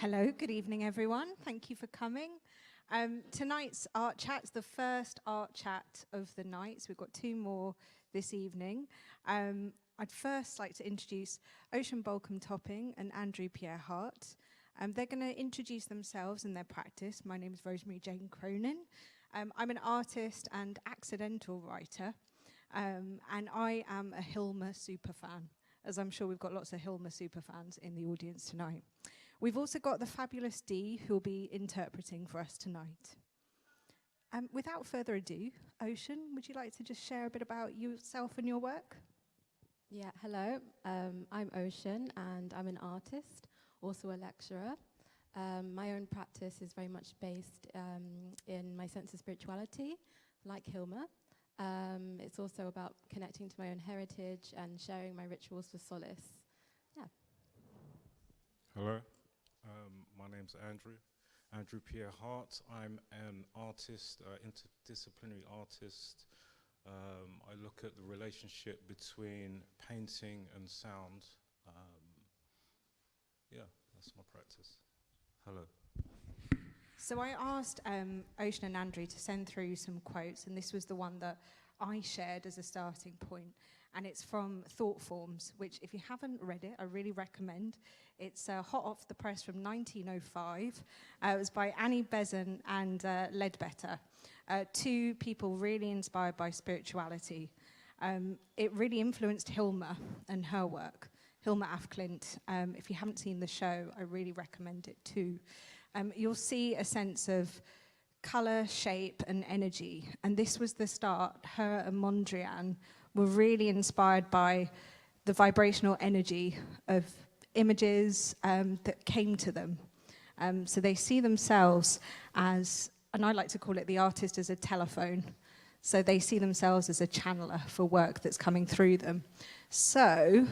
Hello, good evening everyone. Thank you for coming. Tonight's art chat's the first art chat of the night, so we've got two more this evening. I'd first like to introduce Ocean Baulcombe-Toppin and Andrew Pierre Hart. They're going to introduce themselves and their practice. My name is Rosemary Cronin. I'm an artist and accidental writer, and I am a Hilma superfan, as I'm sure we've got lots of Hilma superfans in the audience tonight. We've also got the fabulous Dee, who will be interpreting for us tonight. Without further ado, Ocean, would you like to just share a bit about yourself and your work? Yeah, hello. I'm Ocean, and I'm an artist, also a lecturer. My own practice is very much based in my sense of spirituality, like Hilma. It's also about connecting to my own heritage and sharing my rituals for solace. Yeah. Hello. My name's Andrew Pierre Hart. I'm an artist, interdisciplinary artist. I look at the relationship between painting and sound. Yeah, that's my practice. Hello. So I asked Ocean and Andrew to send through some quotes, and this was the one that I shared as a starting point. And it's from Thought Forms, which if you haven't read it, I really recommend. It's hot off the press from 1905. It was by Annie Besant and Ledbetter, two people really inspired by spirituality. It really influenced Hilma and her work, Hilma af Klint. If you haven't seen the show, I really recommend it too. You'll see a sense of colour, shape, and energy. And this was the start. Her and Mondrian were really inspired by the vibrational energy of images that came to them. So they see themselves as, and I like to call it the artist as a telephone. So they see themselves as a channeler for work that's coming through them. So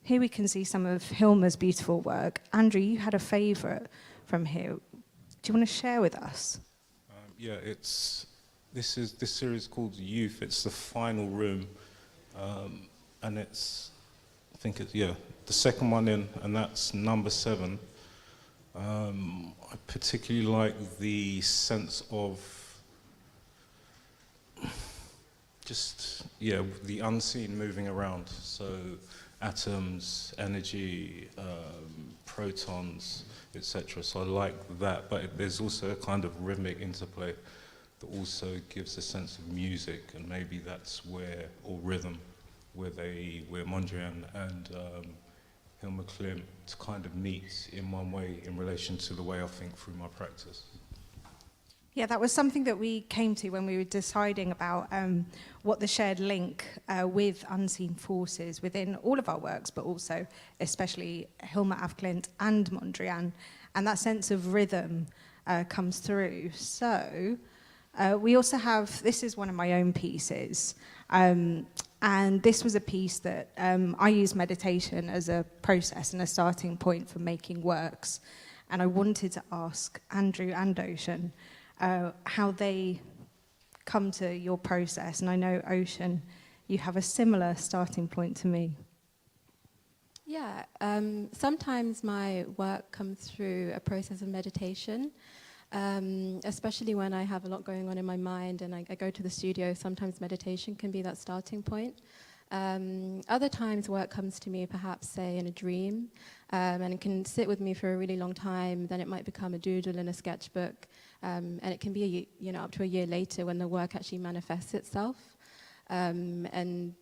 here we can see some of Hilma's beautiful work. Andrew, you had a favourite from here. Do you want to share with us? Yeah, this series called Youth. It's the final room, and I think it's the second one in, and that's number 7. I particularly like the sense of just the unseen moving around. So atoms, energy, protons, etc. So I like that, but there's also a kind of rhythmic interplay that also gives a sense of music, and maybe that's where Mondrian and Hilma Klint kind of meet in one way in relation to the way I think through my practice. Yeah, that was something that we came to when we were deciding about what the shared link with unseen forces within all of our works, but also especially Hilma af Klint and Mondrian, and that sense of rhythm comes through. So we also have, this is one of my own pieces, and this was a piece that I use meditation as a process and a starting point for making works, and I wanted to ask Andrew and Ocean how they come to your process. And I know, Ocean, you have a similar starting point to me. Yeah, sometimes my work comes through a process of meditation, especially when I have a lot going on in my mind and I go to the studio. Sometimes meditation can be that starting point. Other times work comes to me perhaps, say, in a dream, and it can sit with me for a really long time. Then it might become a doodle in a sketchbook, and it can be up to a year later when the work actually manifests itself. And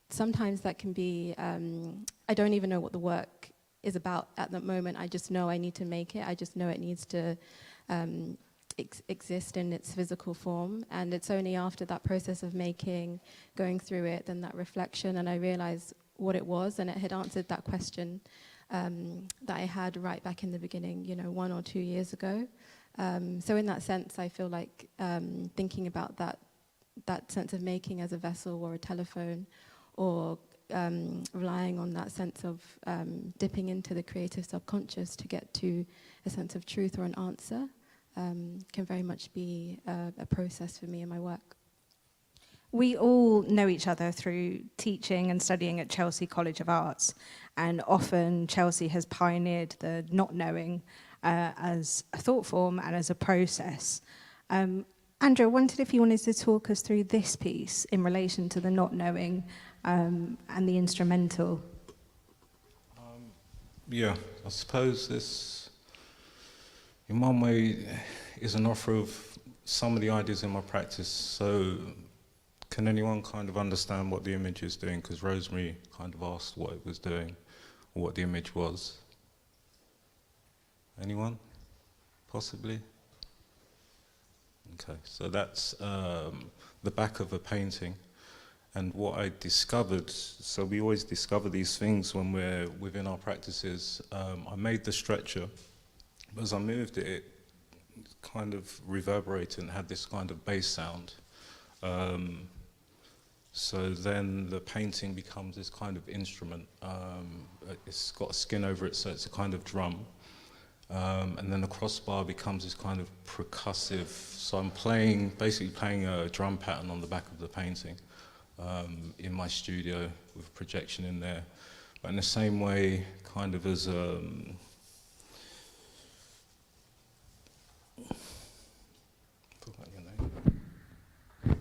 sometimes that can be, I don't even know what the work is about at that moment. I just know I need to make it. I just know it needs to exist in its physical form, and it's only after that process of making, going through it, then that reflection, and I realized what it was, and it had answered that question that I had right back in the beginning, 1 or 2 years ago. So in that sense, I feel like thinking about that sense of making as a vessel or a telephone, or relying on that sense of dipping into the creative subconscious to get to a sense of truth or an answer, can very much be a process for me in my work. we all know each other through teaching and studying at Chelsea College of Arts, and often Chelsea has pioneered the not knowing as a thought form and as a process. Andrew, I wondered if you wanted to talk us through this piece in relation to the not knowing and the instrumental. Yeah, I suppose this, in one way, is an offer of some of the ideas in my practice. So, can anyone kind of understand what the image is doing? Because Rosemary kind of asked what it was doing, or what the image was. Anyone? Possibly? Okay, so that's the back of a painting. And what I discovered, so we always discover these things when we're within our practices. I made the stretcher, but as I moved it, it kind of reverberated and had this kind of bass sound. So then the painting becomes this kind of instrument. It's got a skin over it, so it's a kind of drum. And then the crossbar becomes this kind of percussive. So I'm basically playing a drum pattern on the back of the painting in my studio with a projection in there. But in the same way, kind of as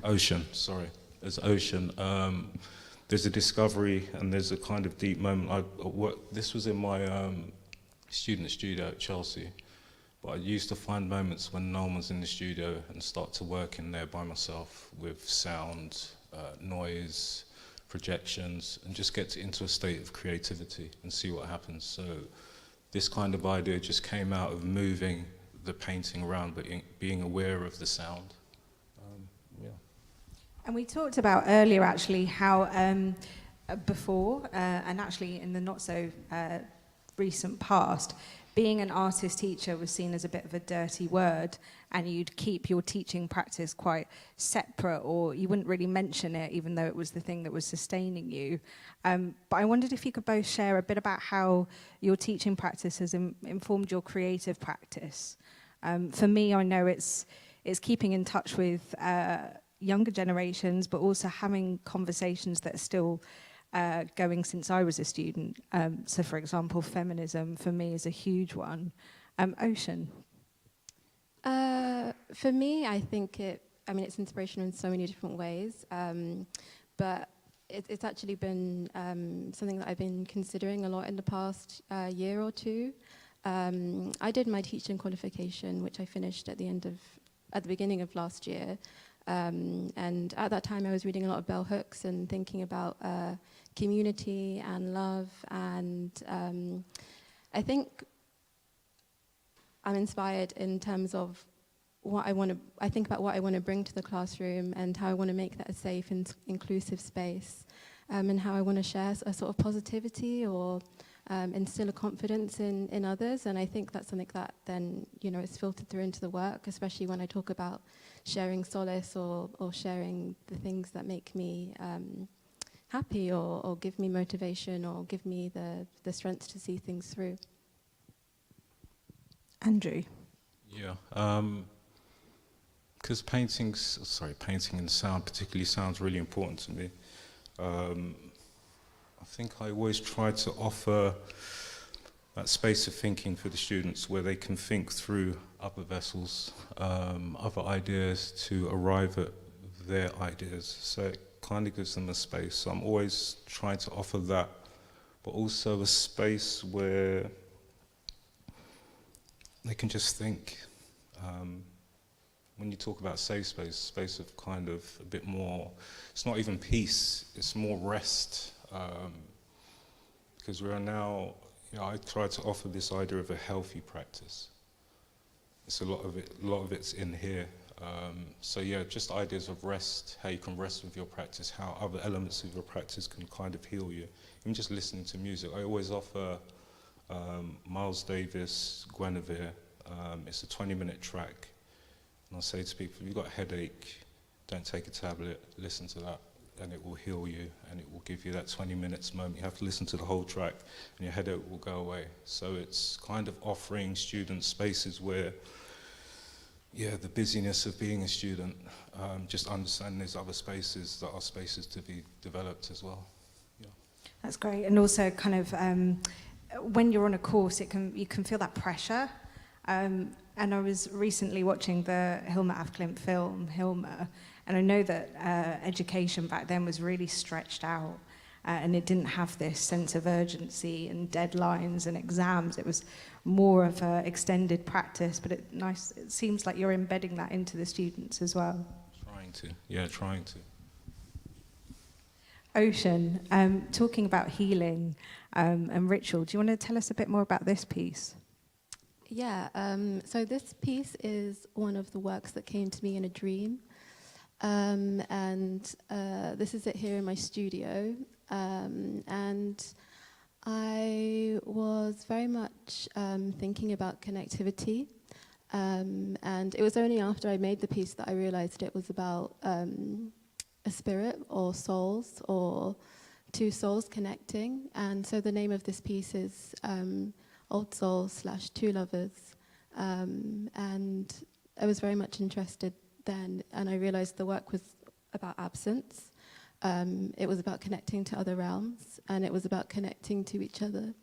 ocean, sorry. As ocean, there's a discovery and there's a kind of deep moment. This was in my student studio at Chelsea, but I used to find moments when no one was in the studio and start to work in there by myself with sound, noise, projections, and just get into a state of creativity and see what happens. So this kind of idea just came out of moving the painting around, but being aware of the sound. And we talked about earlier actually how before, and actually in the not so recent past, being an artist teacher was seen as a bit of a dirty word, and you'd keep your teaching practice quite separate, or you wouldn't really mention it even though it was the thing that was sustaining you. But I wondered if you could both share a bit about how your teaching practice has informed your creative practice. For me, I know it's keeping in touch with younger generations, but also having conversations that are still going since I was a student. So, for example, feminism for me is a huge one. Ocean. For me, I think it's inspirational in so many different ways, but it's actually been something that I've been considering a lot in the past year or two. I did my teaching qualification, which I finished at the beginning of last year. And at that time I was reading a lot of bell hooks and thinking about community and love, and I think I'm inspired in terms of I think about what I want to bring to the classroom and how I want to make that a safe and inclusive space, and how I want to share a sort of positivity or instill a confidence in others. And I think that's something that then, is filtered through into the work, especially when I talk about sharing solace or sharing the things that make me happy or give me motivation or give me the strength to see things through. Andrew? Yeah, because painting and sound particularly sounds really important to me. I think I always try to offer that space of thinking for the students where they can think through other vessels, other ideas to arrive at their ideas. So it kind of gives them a space. So I'm always trying to offer that, but also a space where they can just think. When you talk about safe space of kind of a bit more, it's not even peace, it's more rest. Because we are now, I try to offer this idea of a healthy practice. It's a lot of it's in here. So yeah, just ideas of rest, how you can rest with your practice, how other elements of your practice can kind of heal you. Even just listening to music. I always offer Miles Davis, Guinevere. It's a 20-minute track. And I say to people, if you've got a headache, don't take a tablet, listen to that, and it will heal you, and it will give you that 20 minutes moment. You have to listen to the whole track, and your headache will go away. So it's kind of offering students spaces where yeah, the busyness of being a student, just understanding there's other spaces that are spaces to be developed as well. Yeah. That's great. And also kind of when you're on a course, you can feel that pressure. And I was recently watching the Hilma af Klint film, Hilma, and I know that education back then was really stretched out. And it didn't have this sense of urgency and deadlines and exams. It was more of an extended practice, but it seems like you're embedding that into the students as well. Trying to. Ocean, talking about healing and ritual, do you want to tell us a bit more about this piece? Yeah, so this piece is one of the works that came to me in a dream. This is it here in my studio. And I was very much thinking about connectivity. And it was only after I made the piece that I realized it was about a spirit or souls or two souls connecting. And so the name of this piece is Old Souls / Two Lovers. And I was very much interested then, and I realized the work was about absence. It was about connecting to other realms, and it was about connecting to each other.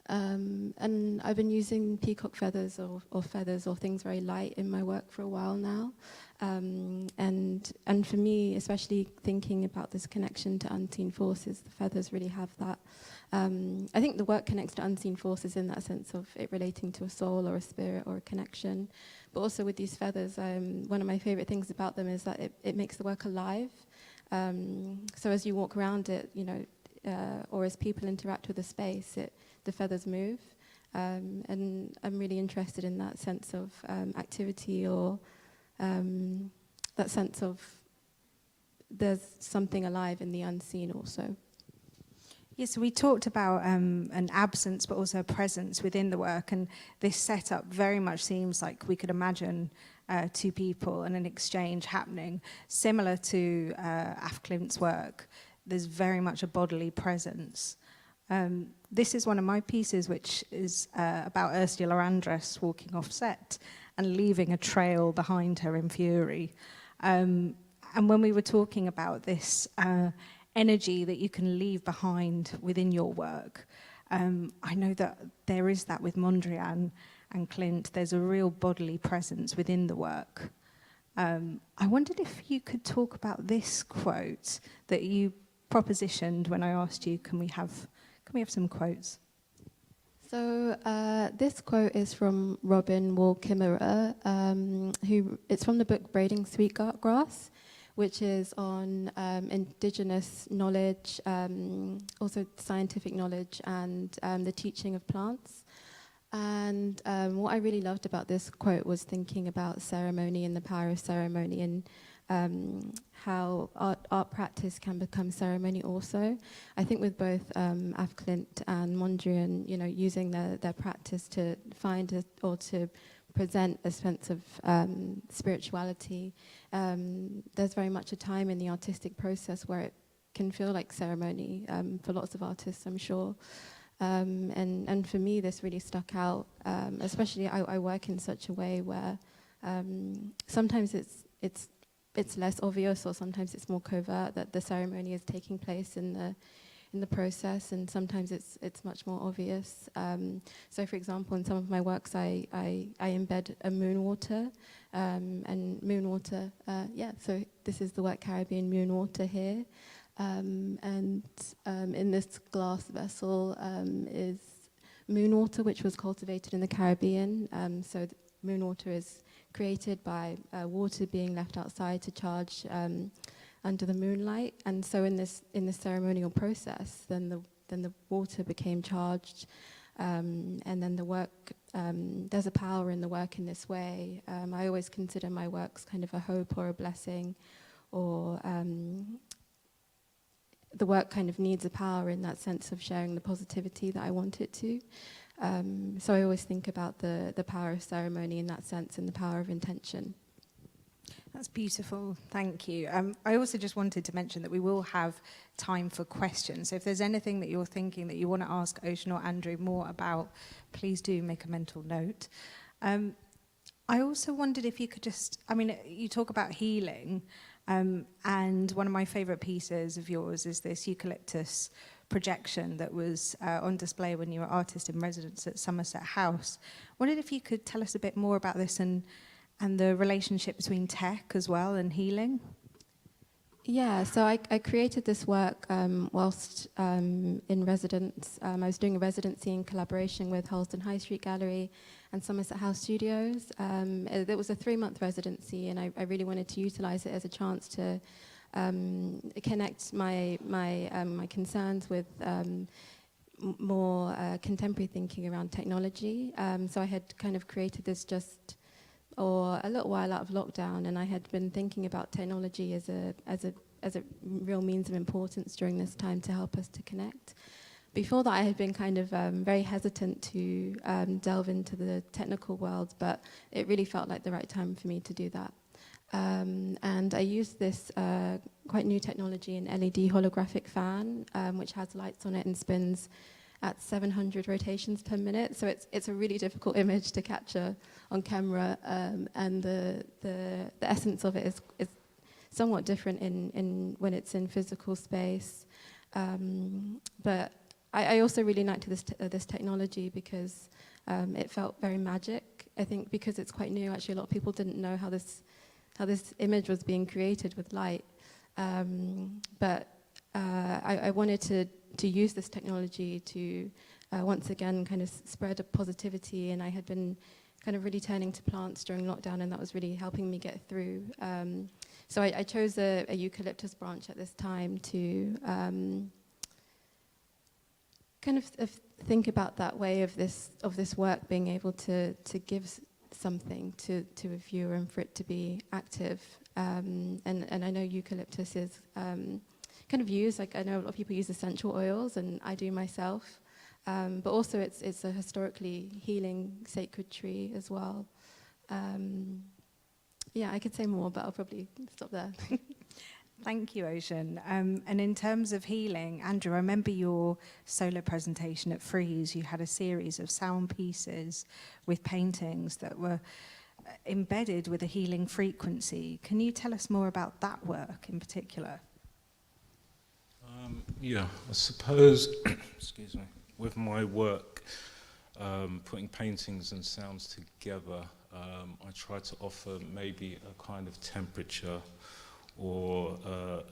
And I've been using peacock feathers or feathers or things very light in my work for a while now. And for me, especially thinking about this connection to unseen forces, the feathers really have that. I think the work connects to unseen forces in that sense of it relating to a soul or a spirit or a connection. But also with these feathers, one of my favorite things about them is that it makes the work alive. So as you walk around it, or as people interact with the space, the feathers move. And I'm really interested in that sense of activity or that sense of there's something alive in the unseen also. Yes, so we talked about an absence but also a presence within the work, and this setup very much seems like we could imagine two people and an exchange happening. Similar to Af Klint's work, there's very much a bodily presence. This is one of my pieces, which is about Ursula Andress walking off set and leaving a trail behind her in fury. And when we were talking about this energy that you can leave behind within your work, I know that there is that with Mondrian and Klint. There's a real bodily presence within the work. I wondered if you could talk about this quote that you propositioned when I asked you, can we have some quotes? So this quote is from Robin Wall Kimmerer, it's from the book Braiding Sweetgrass, which is on indigenous knowledge, also scientific knowledge, and the teaching of plants. And what I really loved about this quote was thinking about ceremony and the power of ceremony, and how art practice can become ceremony also. I think with both Af Klint and Mondrian, using their practice to find or to present a sense of spirituality, there's very much a time in the artistic process where it can feel like ceremony for lots of artists, I'm sure. And for me, this really stuck out, especially I work in such a way where sometimes it's less obvious, or sometimes it's more covert that the ceremony is taking place in the process, and sometimes it's much more obvious. So, for example, in some of my works, I embed a moon water, and moon water. So this is the work Caribbean moon water here, and in this glass vessel is moon water, which was cultivated in the Caribbean. So moon water is created by water being left outside to charge under the moonlight, and so in this ceremonial process, then the water became charged, and then the work. There's a power in the work in this way. I always consider my works kind of a hope or a blessing, or the work kind of needs a power in that sense of sharing the positivity that I want it to. So I always think about the power of ceremony in that sense, and the power of intention. That's beautiful, thank you. I also just wanted to mention that we will have time for questions. So if there's anything that you're thinking that you want to ask Ocean or Andrew more about, please do make a mental note. I also wondered if you could just, I mean, you talk about healing, and one of my favourite pieces of yours is this eucalyptus projection that was on display when you were artist in residence at Somerset House. Wondered if you could tell us a bit more about this and the relationship between tech as well and healing. Yeah, so I created this work whilst in residence. I was doing a residency in collaboration with Harlesden High Street Gallery and Somerset House Studios. It was a 3-month residency, and I really wanted to utilise it as a chance to connect my concerns with more contemporary thinking around technology. So I had kind of created this or a little while out of lockdown, and I had been thinking about technology as a real means of importance during this time to help us to connect. Before that, I had been kind of very hesitant to delve into the technical world, but it really felt like the right time for me to do that. And I used this quite new technology, an LED holographic fan, which has lights on it and spins at 700 rotations per minute. So it's a really difficult image to capture on camera, and the essence of it is somewhat different in when it's in physical space. But I also really liked this technology because it felt very magic. I think because it's quite new, actually a lot of people didn't know how this image was being created with light. But I wanted to use this technology to once again kind of spread a positivity, and I had been kind of really turning to plants during lockdown, and that was really helping me get through. So I chose a eucalyptus branch at this time to kind of think about that way of this work being able to give something to a viewer and for it to be active. And I know eucalyptus is kind of used, like I know a lot of people use essential oils, and I do myself. But also it's a historically healing sacred tree as well. Yeah, I could say more, but I'll probably stop there. Thank you, Ocean. And in terms of healing, Andrew, I remember your solo presentation at Frieze. You had a series of sound pieces with paintings that were embedded with a healing frequency. Can you tell us more about that work in particular? Yeah, I suppose, excuse me, with my work, putting paintings and sounds together, I try to offer maybe a kind of temperature or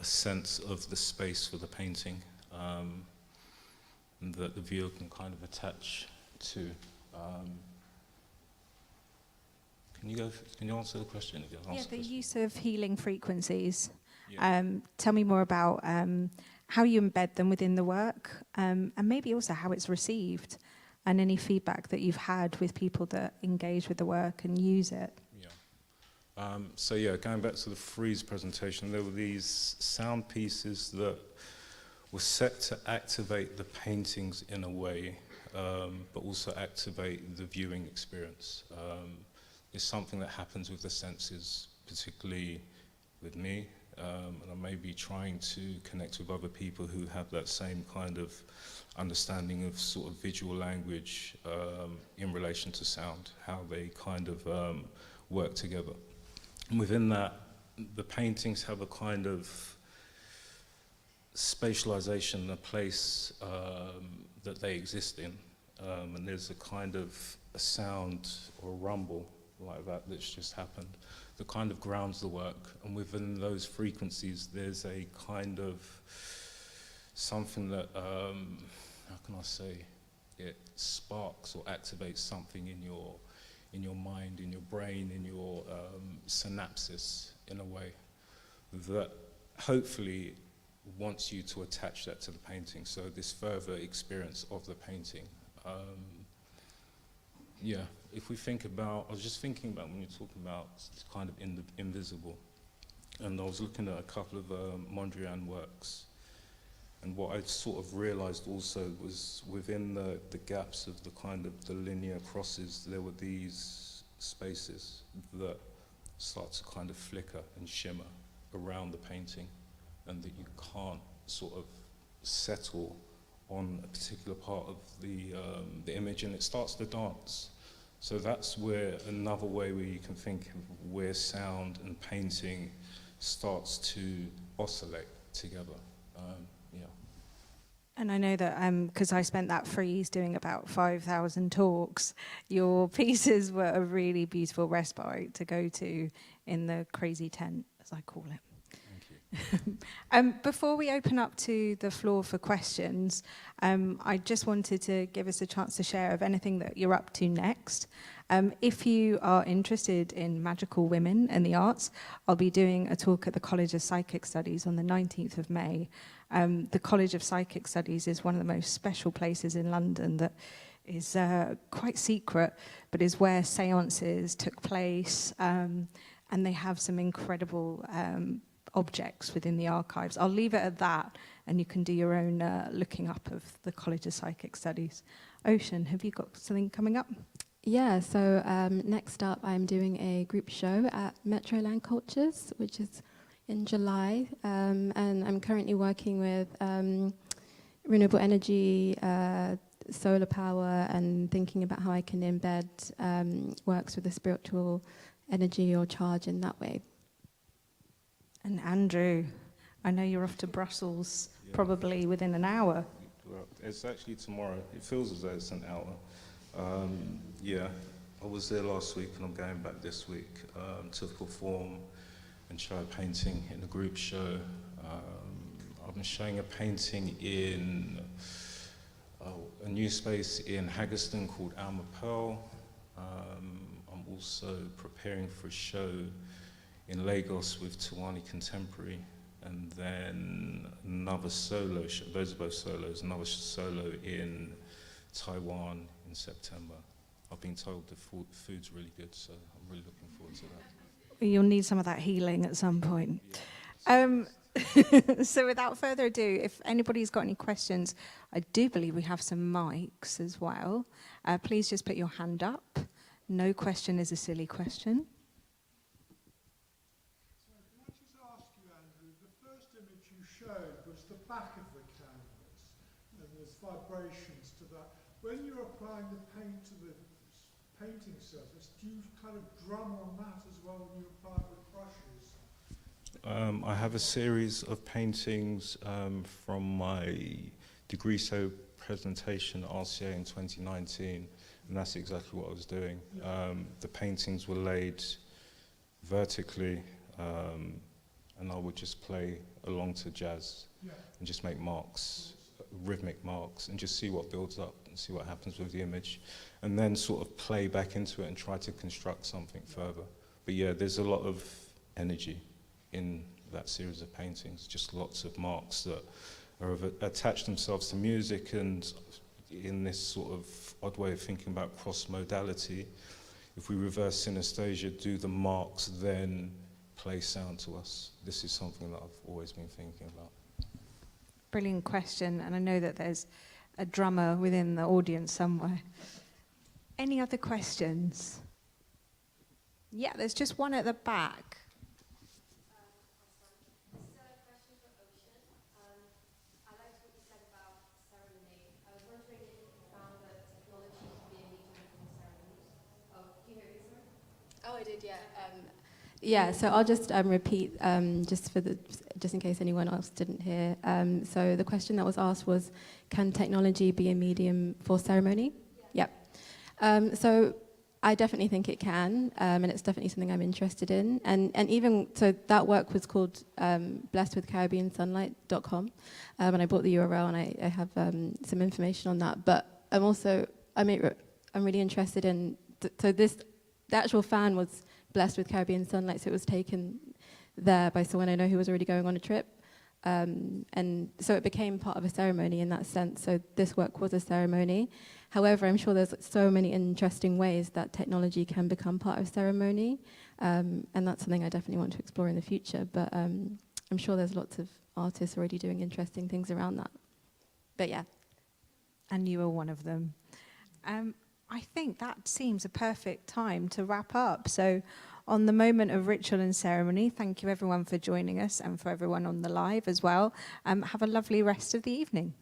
a sense of the space for the painting that the viewer can kind of attach to. Can you answer the question again? Yeah, the use of healing frequencies. Yeah. Tell me more about how you embed them within the work, and maybe also how it's received, and any feedback that you've had with people that engage with the work and use it. Yeah. So yeah, going back to the Frieze presentation, there were these sound pieces that were set to activate the paintings in a way, but also activate the viewing experience. It's something that happens with the senses, particularly with me. And I may be trying to connect with other people who have that same kind of understanding of sort of visual language in relation to sound, how they kind of work together. And within that, the paintings have a kind of spatialization, a place that they exist in. And there's a kind of a sound or a rumble like that that's just happened that kind of grounds the work, and within those frequencies there's a kind of something that, how can I say, it sparks or activates something in your mind, in your brain, in your synapses in a way that hopefully wants you to attach that to the painting, so this further experience of the painting. Yeah, if we think about, I was just thinking about when you're talking about kind of invisible, and I was looking at a couple of Mondrian works, and what I sort of realized also was within the gaps of the kind of the linear crosses, there were these spaces that start to kind of flicker and shimmer around the painting, and that you can't sort of settle on a particular part of the image, and it starts to dance. So that's where another way where you can think of where sound and painting starts to oscillate together. Yeah. And I know that because I spent that freeze doing about 5,000 talks, your pieces were a really beautiful respite to go to in the crazy tent, as I call it. Before we open up to the floor for questions, I just wanted to give us a chance to share of anything that you're up to next. If you are interested in magical women and the arts, I'll be doing a talk at the College of Psychic Studies on the 19th of May. The College of Psychic Studies is one of the most special places in London that is quite secret, but is where seances took place, and they have some incredible objects within the archives. I'll leave it at that, and you can do your own looking up of the College of Psychic Studies. Ocean, have you got something coming up? Yeah, so next up I'm doing a group show at Metroland Cultures, which is in July, and I'm currently working with renewable energy, solar power, and thinking about how I can embed works with the spiritual energy or charge in that way. And Andrew, I know you're off to Brussels probably within an hour. It's actually tomorrow. It feels as though it's an hour. Yeah, I was there last week and I'm going back this week to perform and show a painting in a group show. I'm showing a painting in a new space in Haggerston called Alma Pearl. I'm also preparing for a show in Lagos with Tawani Contemporary, and then another solo show, those are both solos, another solo in Taiwan in September. I've been told the food's really good, so I'm really looking forward to that. You'll need some of that healing at some point. So without further ado, if anybody's got any questions, I do believe we have some mics as well. Please just put your hand up. No question is a silly question. Back of the canvas, and there's vibrations to that. When you're applying the paint to the painting surface, do you kind of drum on that as well when you apply it with brushes? I have a series of paintings from my degree so presentation at RCA in 2019, and that's exactly what I was doing. Yeah. The paintings were laid vertically, and I would just play along to jazz. Yeah. And just make marks, rhythmic marks, and just see what builds up and see what happens with the image. And then sort of play back into it and try to construct something further. But yeah, there's a lot of energy in that series of paintings, just lots of marks that are attached themselves to music, and in this sort of odd way of thinking about cross-modality, if we reverse synesthesia, do the marks then play sound to us? This is something that I've always been thinking about. Brilliant question, and I know that there's a drummer within the audience somewhere. Any other questions? Yeah, there's just one at the back. This is a question for Ocean. I liked what you said about ceremony. I was wondering if you found that technology to be a medium for ceremonies. Oh, do you hear me, sir? Oh, I did, yeah. Yeah, so I'll just repeat just in case anyone else didn't hear. So the question that was asked was, can technology be a medium for ceremony? Yeah. Yep. So I definitely think it can, and it's definitely something I'm interested in. And even, so that work was called blessedwithcaribbeansunlight.com, and I bought the URL and I have some information on that. But I'm really interested in, the actual fan was blessed with Caribbean sunlight, so it was taken there by someone I know who was already going on a trip. And so it became part of a ceremony in that sense. So this work was a ceremony. However, I'm sure there's so many interesting ways that technology can become part of ceremony. And that's something I definitely want to explore in the future. But I'm sure there's lots of artists already doing interesting things around that. But yeah. And you are one of them. I think that seems a perfect time to wrap up. So on the moment of ritual and ceremony, thank you everyone for joining us, and for everyone on the live as well. Have a lovely rest of the evening.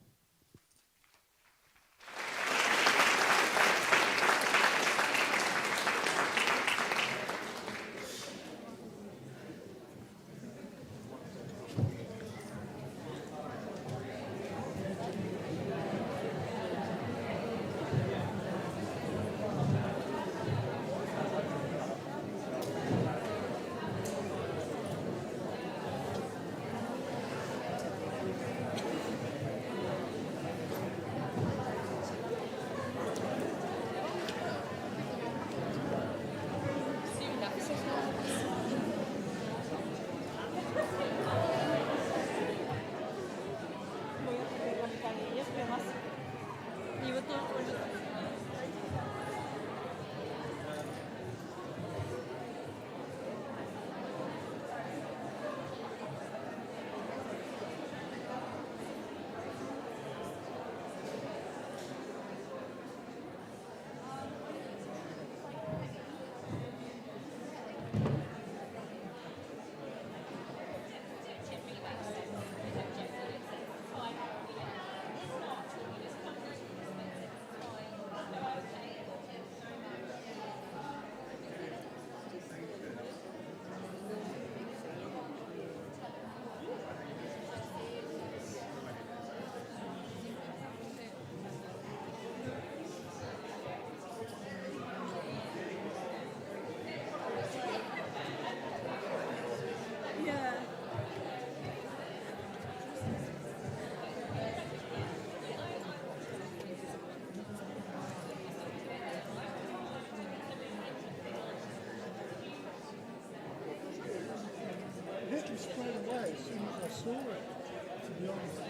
as soon as I saw it, to be honest.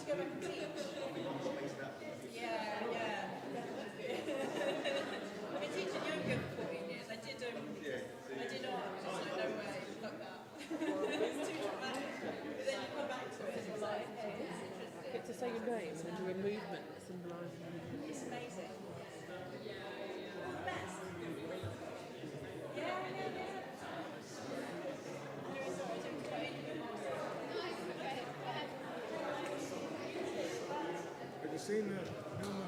go back and teach. Yeah, yeah. I've been teaching yoga for 14 years. I did art, just like, no way, fuck that. It's too traumatic. But then you come back to it and you're like, hey, this is interesting. Get to say your name and do a movement that symbolises movement. It's amazing. All the best. Yeah. Have you seen the Hilma?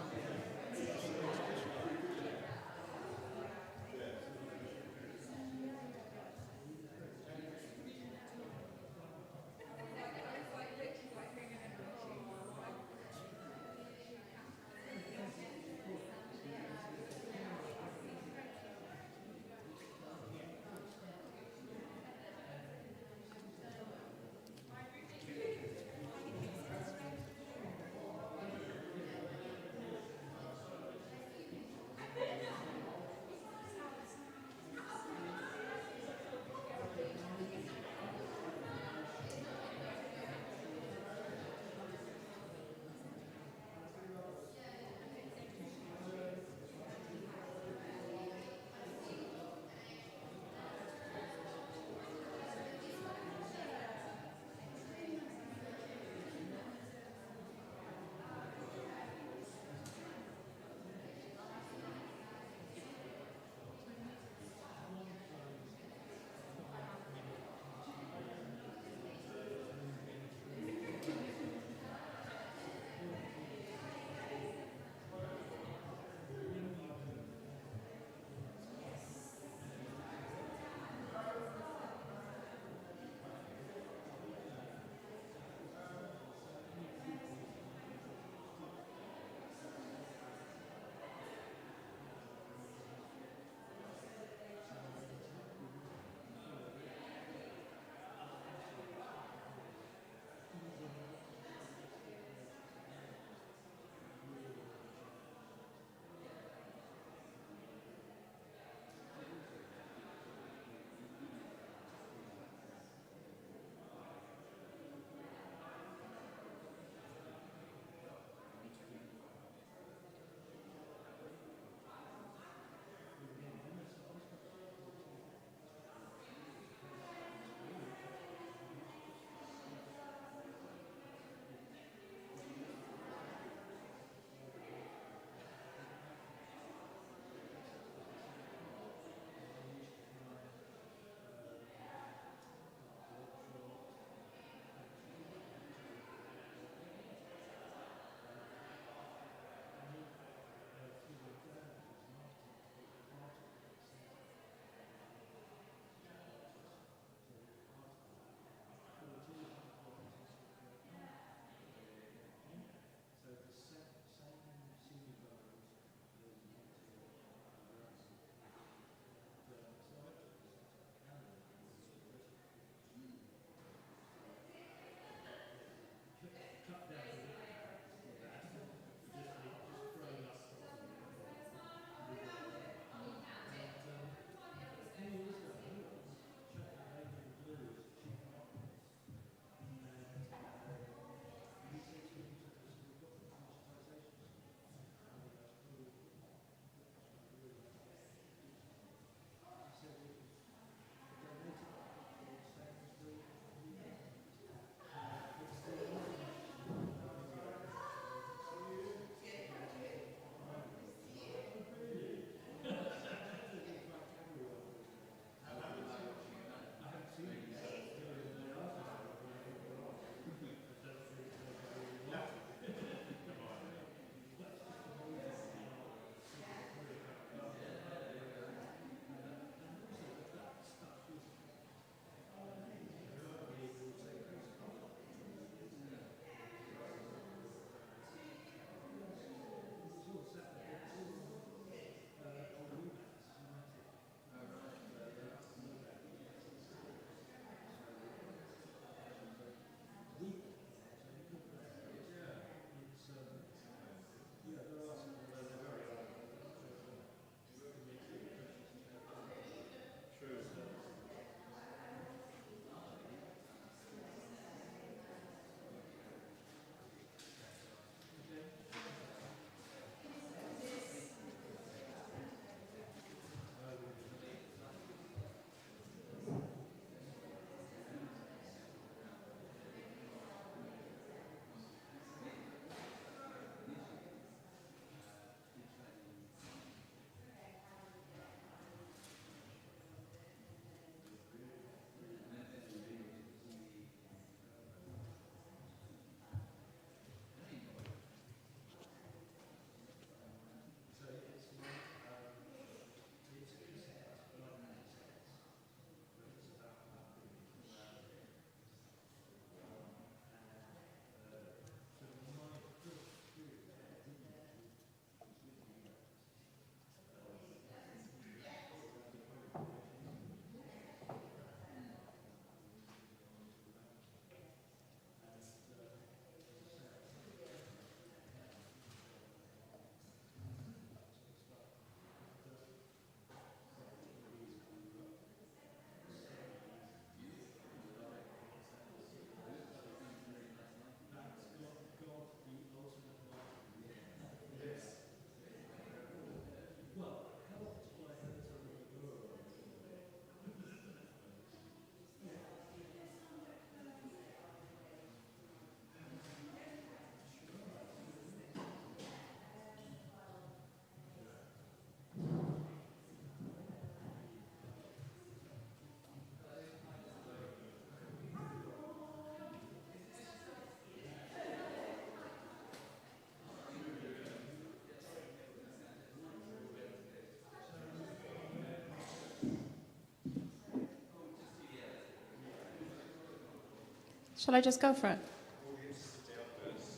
Shall I just go for it?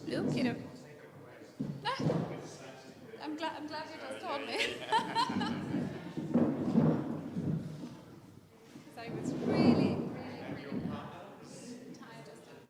Okie doke. Ah, I'm glad you just told me. Because I was really tired just now.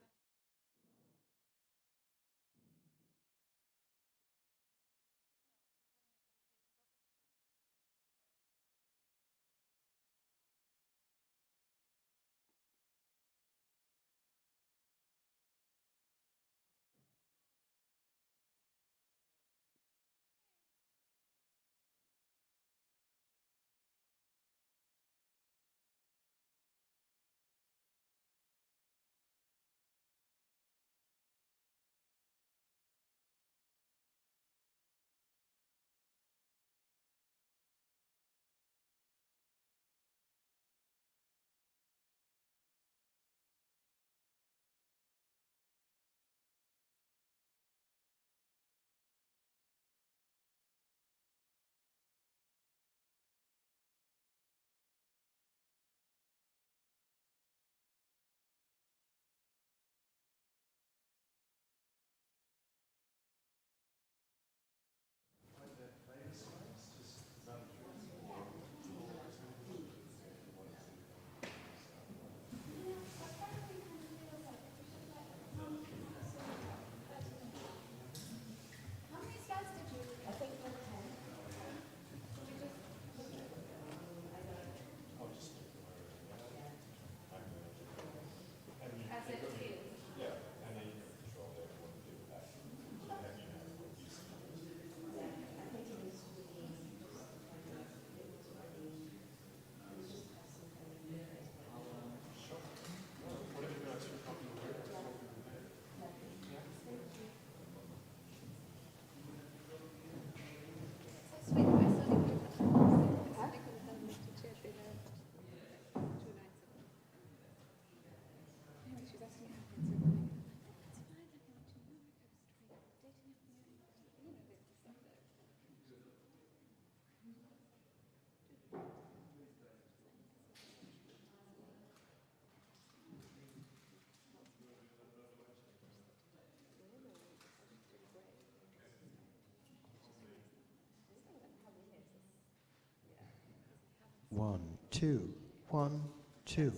One, two, 1, 2,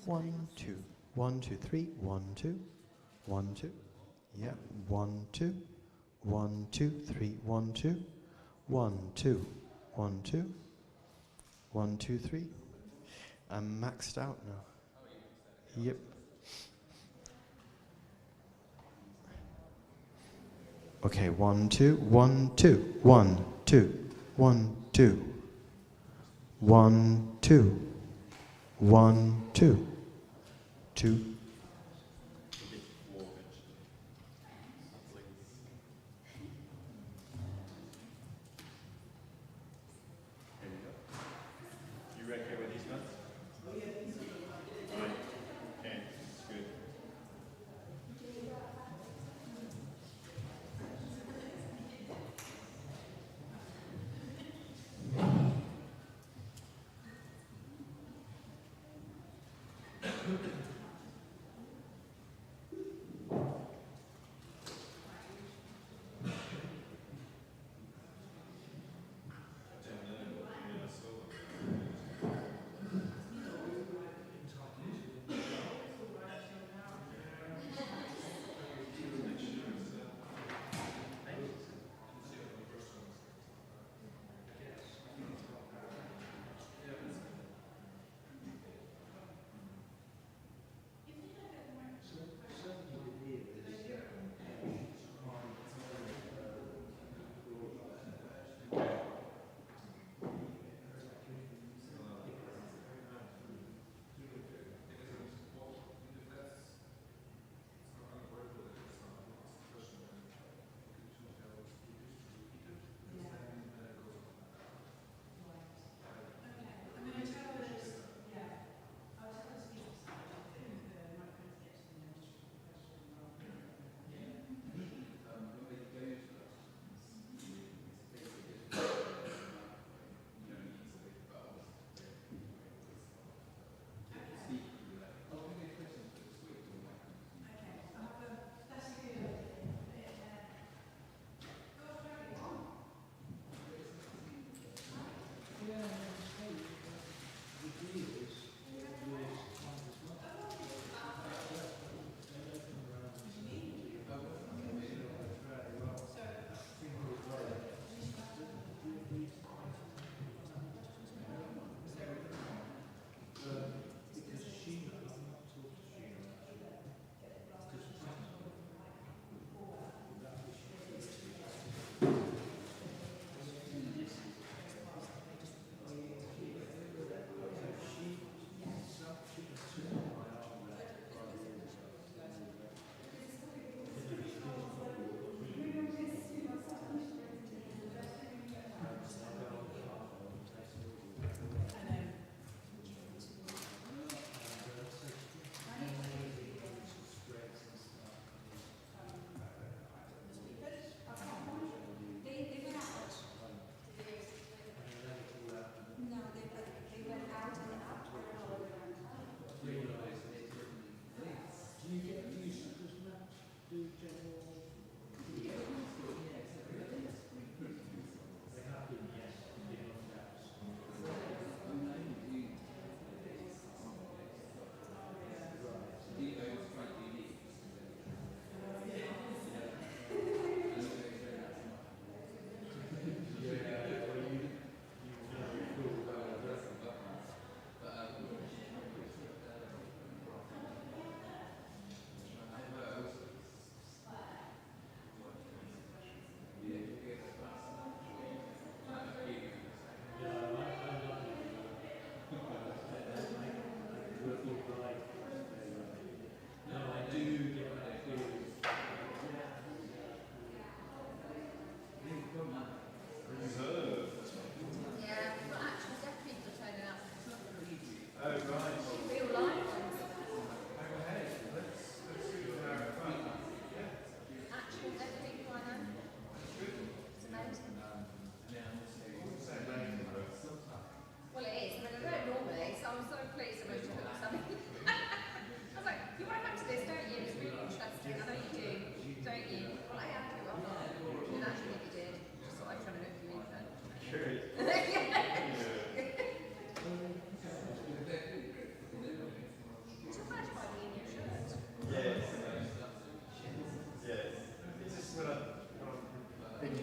1, 2, 1, 2, 3, 1, 2, 1, 2, yeah, 1, 2, 1, 2, 3, 1, 2, 1, 2, 1, 2, 1, 2, 3. I'm maxed out now. Yep. Okay, 1, 2, 1, 2, 1, 2, 1, 2. 1, 2, 1, 2, 2.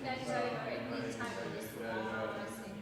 bend over it, and entangle this one. I see.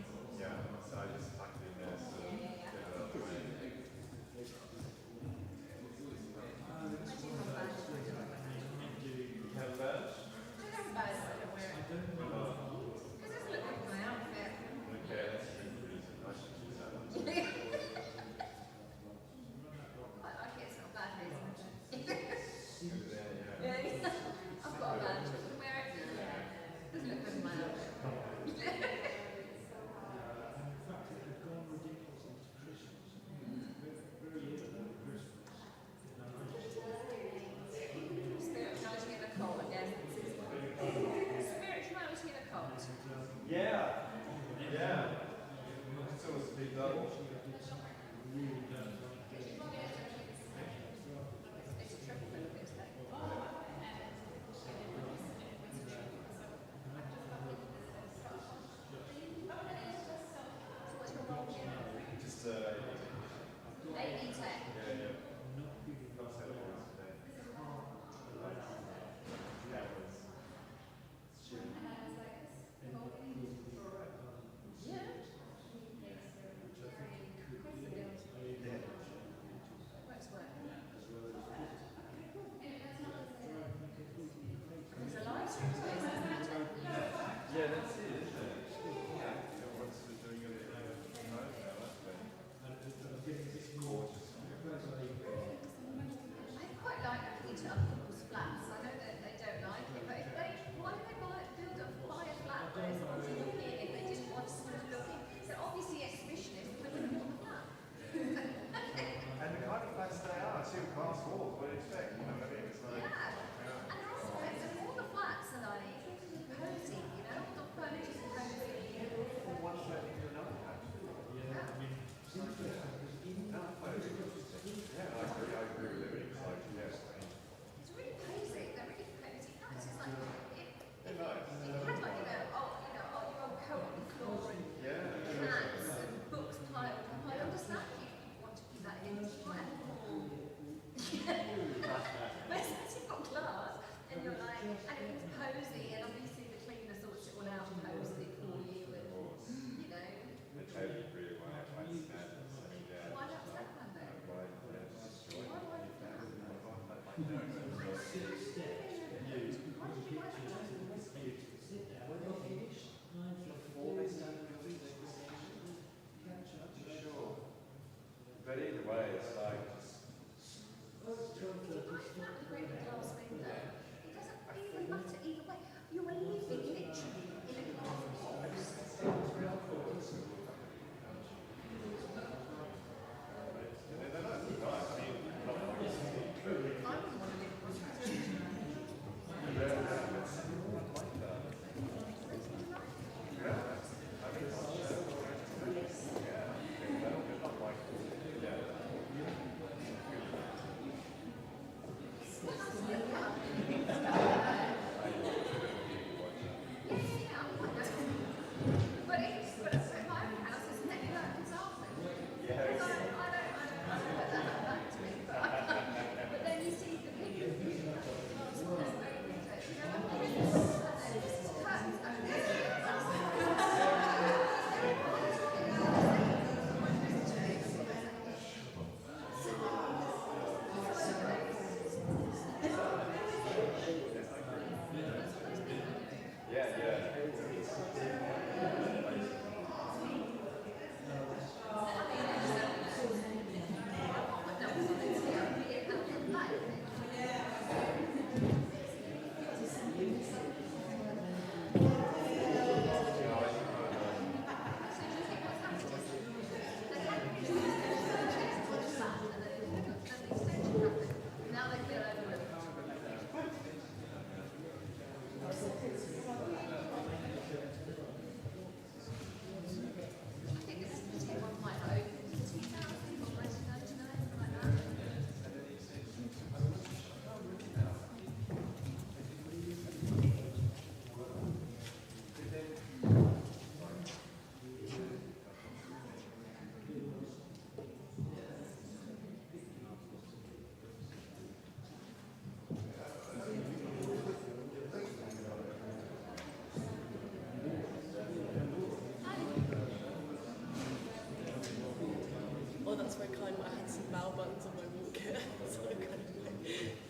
power buttons on my walker. So I kind of like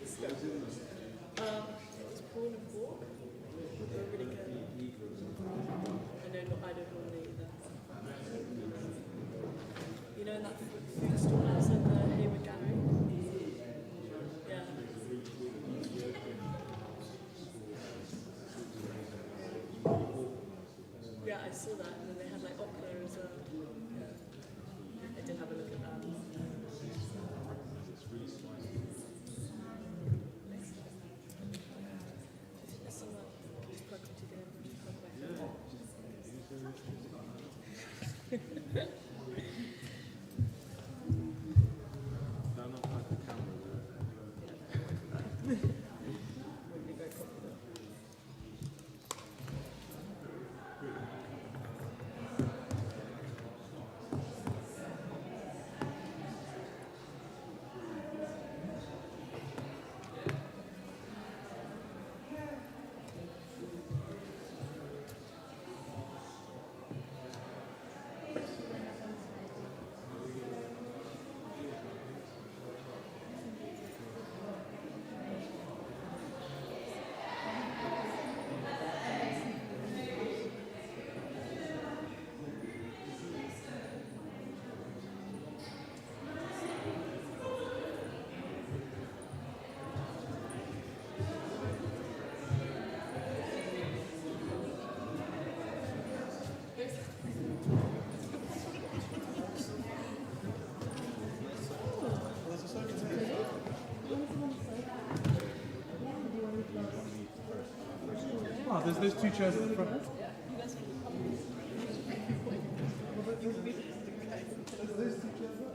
stuck. It was prawn and pork. They were really good. I don't normally eat that. You know that food store outside the Hayward Gallery? Yeah. Yeah, I saw that, and then they had like okra as well. Yeah. I did have a look at that. There's those two chairs at the front. There's those two chairs there.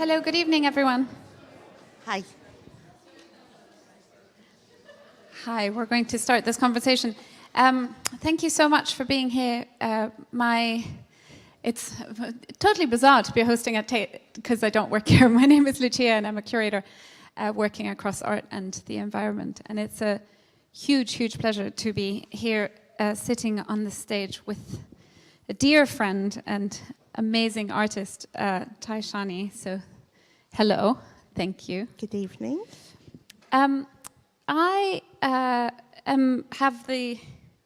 Hello, good evening, everyone. Hi. Hi, we're going to start this conversation. Thank you so much for being here. It's totally bizarre to be hosting at Tate because I don't work here. My name is Lucia and I'm a curator working across art and the environment. And it's a huge, huge pleasure to be here sitting on the stage with a dear friend and amazing artist, Tai Shani. So, hello, thank you. Good evening. I have the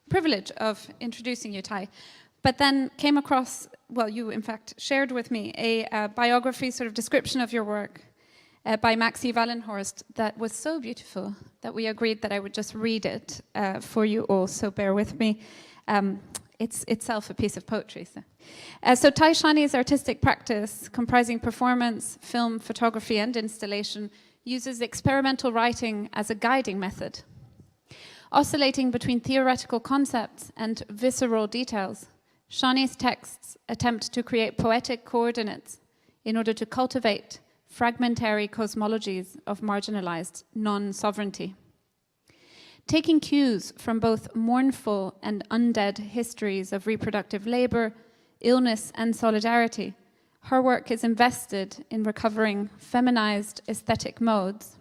privilege of introducing you, Tai, but then came across, well, you in fact shared with me a biography, sort of description of your work by Maxie Wallenhorst that was so beautiful that we agreed that I would just read it for you all, so bear with me. It's itself a piece of poetry. So Tai Shani's artistic practice, comprising performance, film, photography, and installation, uses experimental writing as a guiding method. Oscillating between theoretical concepts and visceral details, Shani's texts attempt to create poetic coordinates in order to cultivate fragmentary cosmologies of marginalized non-sovereignty. Taking cues from both mournful and undead histories of reproductive labor, illness, and solidarity, her work is invested in recovering feminized aesthetic modes,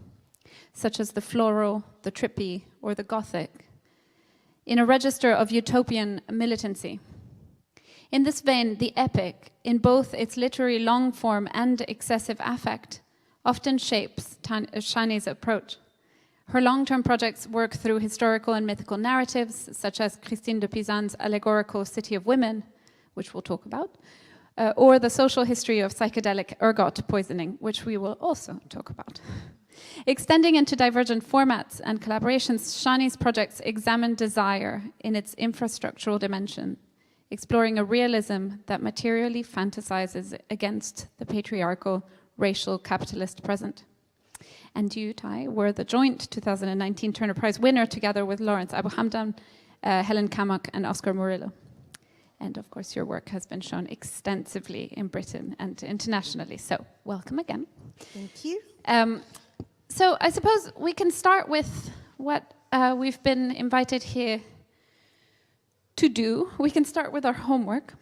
such as the floral, the trippy, or the gothic, in a register of utopian militancy. In this vein, the epic, in both its literary long form and excessive affect, often shapes Shani's approach. Her long-term projects work through historical and mythical narratives, such as Christine de Pizan's allegorical City of Women, which we'll talk about, or the social history of psychedelic ergot poisoning, which we will also talk about. Extending into divergent formats and collaborations, Shani's projects examine desire in its infrastructural dimension, exploring a realism that materially fantasizes against the patriarchal, racial, capitalist present. And you, Tai, were the joint 2019 Turner Prize winner together with Lawrence Abu Hamdan, Helen Kamak, and Oscar Murillo. And of course, your work has been shown extensively in Britain and internationally. So, welcome again. Thank you. So, I suppose we can start with what we've been invited here to do. We can start with our homework,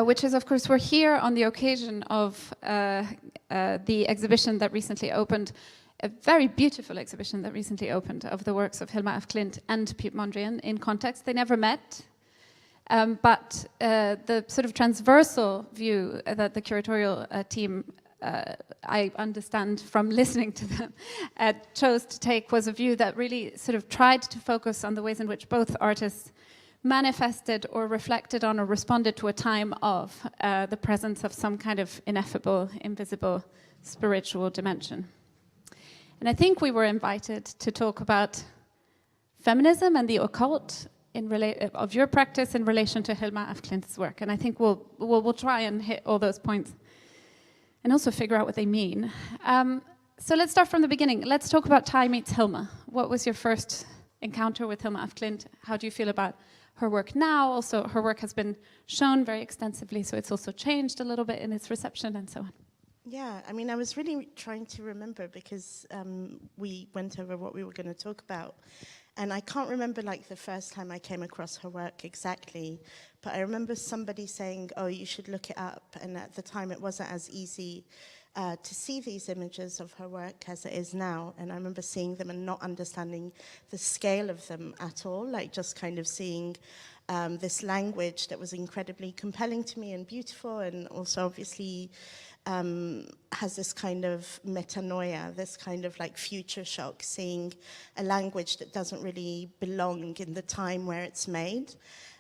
which is, of course, we're here on the occasion of the exhibition that recently opened, a very beautiful exhibition that recently opened of the works of Hilma af Klint and Piet Mondrian in context. They never met. But the sort of transversal view that the curatorial team, I understand from listening to them, chose to take was a view that really sort of tried to focus on the ways in which both artists manifested or reflected on or responded to a time of the presence of some kind of ineffable, invisible, spiritual dimension. And I think we were invited to talk about feminism and the occult of your practice in relation to Hilma af Klint's work, and I think we'll try and hit all those points, and also figure out what they mean. So let's start from the beginning. Let's talk about Tai meets Hilma. What was your first encounter with Hilma af Klint? How do you feel about her work now? Also, her work has been shown very extensively, so it's also changed a little bit in its reception and so on. Yeah, I mean, I was really trying to remember because we went over what we were going to talk about. And I can't remember like the first time I came across her work exactly, but I remember somebody saying, oh, you should look it up. And at the time it wasn't as easy to see these images of her work as it is now. And I remember seeing them and not understanding the scale of them at all, like just kind of seeing this language that was incredibly compelling to me and beautiful, and also obviously has this kind of metanoia, this kind of like future shock, seeing a language that doesn't really belong in the time where it's made.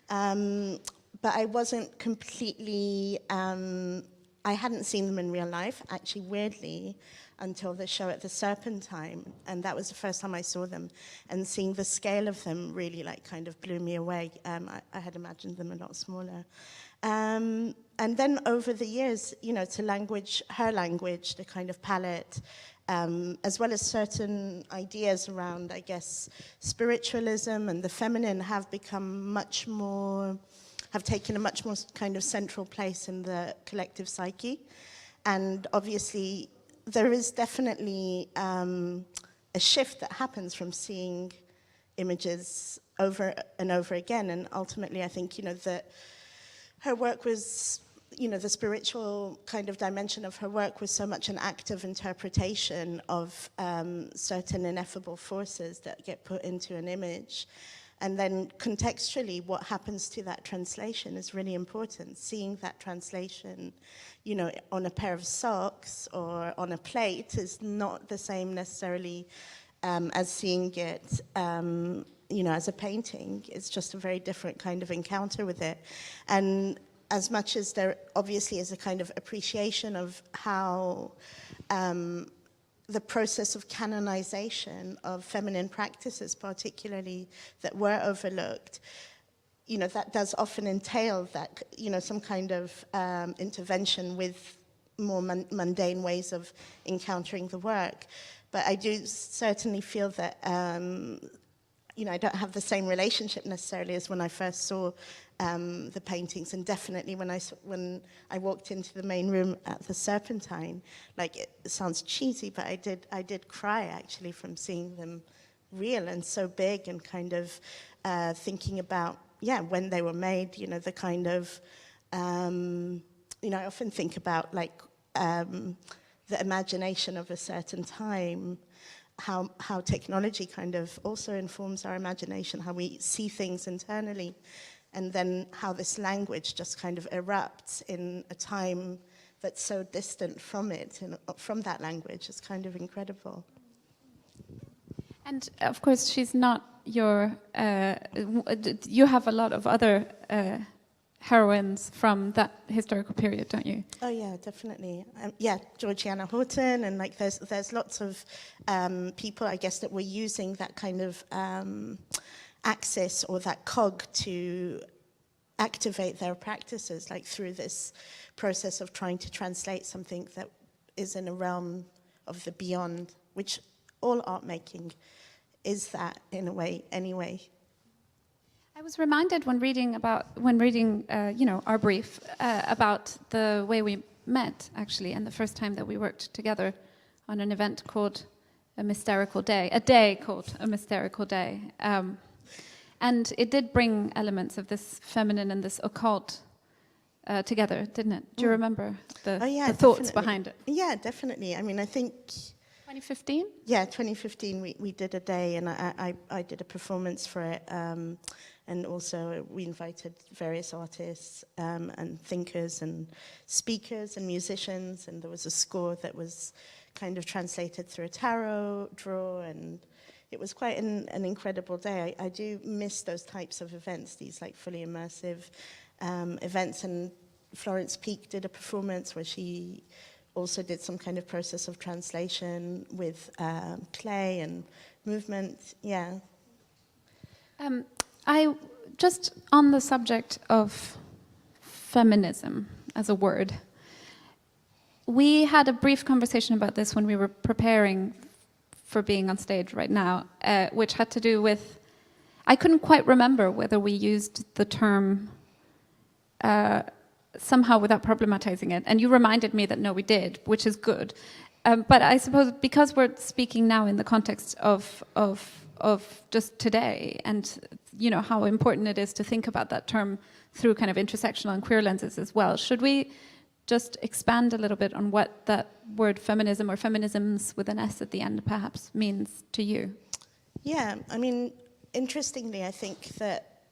But I wasn't completely, I hadn't seen them in real life, actually weirdly, until the show at the Serpentine, and that was the first time I saw them, and seeing the scale of them really like kind of blew me away. I had imagined them a lot smaller. And then over the years, you know, to language, her language, the kind of palette, as well as certain ideas around, I guess, spiritualism and the feminine have become much more, have taken a much more kind of central place in the collective psyche. And obviously, there is definitely a shift that happens from seeing images over and over again. And ultimately, I think, that her work was, the spiritual kind of dimension of her work was so much an act of interpretation of certain ineffable forces that get put into an image. And then contextually, what happens to that translation is really important. Seeing that translation, on a pair of socks or on a plate is not the same necessarily as seeing it, as a painting. It's just a very different kind of encounter with it. And as much as there obviously is a kind of appreciation of how the process of canonization of feminine practices, particularly that were overlooked, that does often entail that, some kind of intervention with more mundane ways of encountering the work. But I do certainly feel that, I don't have the same relationship necessarily as when I first saw the paintings, and definitely when I walked into the main room at the Serpentine, like, it sounds cheesy, but I did cry actually from seeing them real and so big, and kind of thinking about when they were made, the kind of I often think about like the imagination of a certain time, how technology kind of also informs our imagination, how we see things internally. And then how this language just kind of erupts in a time that's so distant from it, and from that language. It's kind of incredible. And of course, she's not your... you have a lot of other heroines from that historical period, don't you? Oh yeah, definitely. Johanna Horton, and like there's lots of people, I guess, that were using that kind of... access or that cog to activate their practices, like through this process of trying to translate something that is in a realm of the beyond, which all art making is that in a way anyway. I was reminded when reading our brief about the way we met, actually, and the first time that we worked together on an event called a day called a Mysterical Day. And it did bring elements of this feminine and this occult together, didn't it? Do you remember the thoughts behind it? Yeah, definitely. I mean, I think... 2015? Yeah, 2015 we did a day, and I did a performance for it. And also we invited various artists and thinkers and speakers and musicians, and there was a score that was kind of translated through a tarot draw, and... It was quite an incredible day. I do miss those types of events, these like fully immersive events. And Florence Peake did a performance where she also did some kind of process of translation with clay and movement. Yeah. I just on the subject of feminism as a word, we had a brief conversation about this when we were preparing for being on stage right now, which had to do with, I couldn't quite remember whether we used the term somehow without problematizing it. And you reminded me that no, we did, which is good. But I suppose because we're speaking now in the context of just today, and how important it is to think about that term through kind of intersectional and queer lenses as well, should we just expand a little bit on what that word feminism, or feminisms with an S at the end, perhaps means to you? Yeah, I mean, interestingly, I think that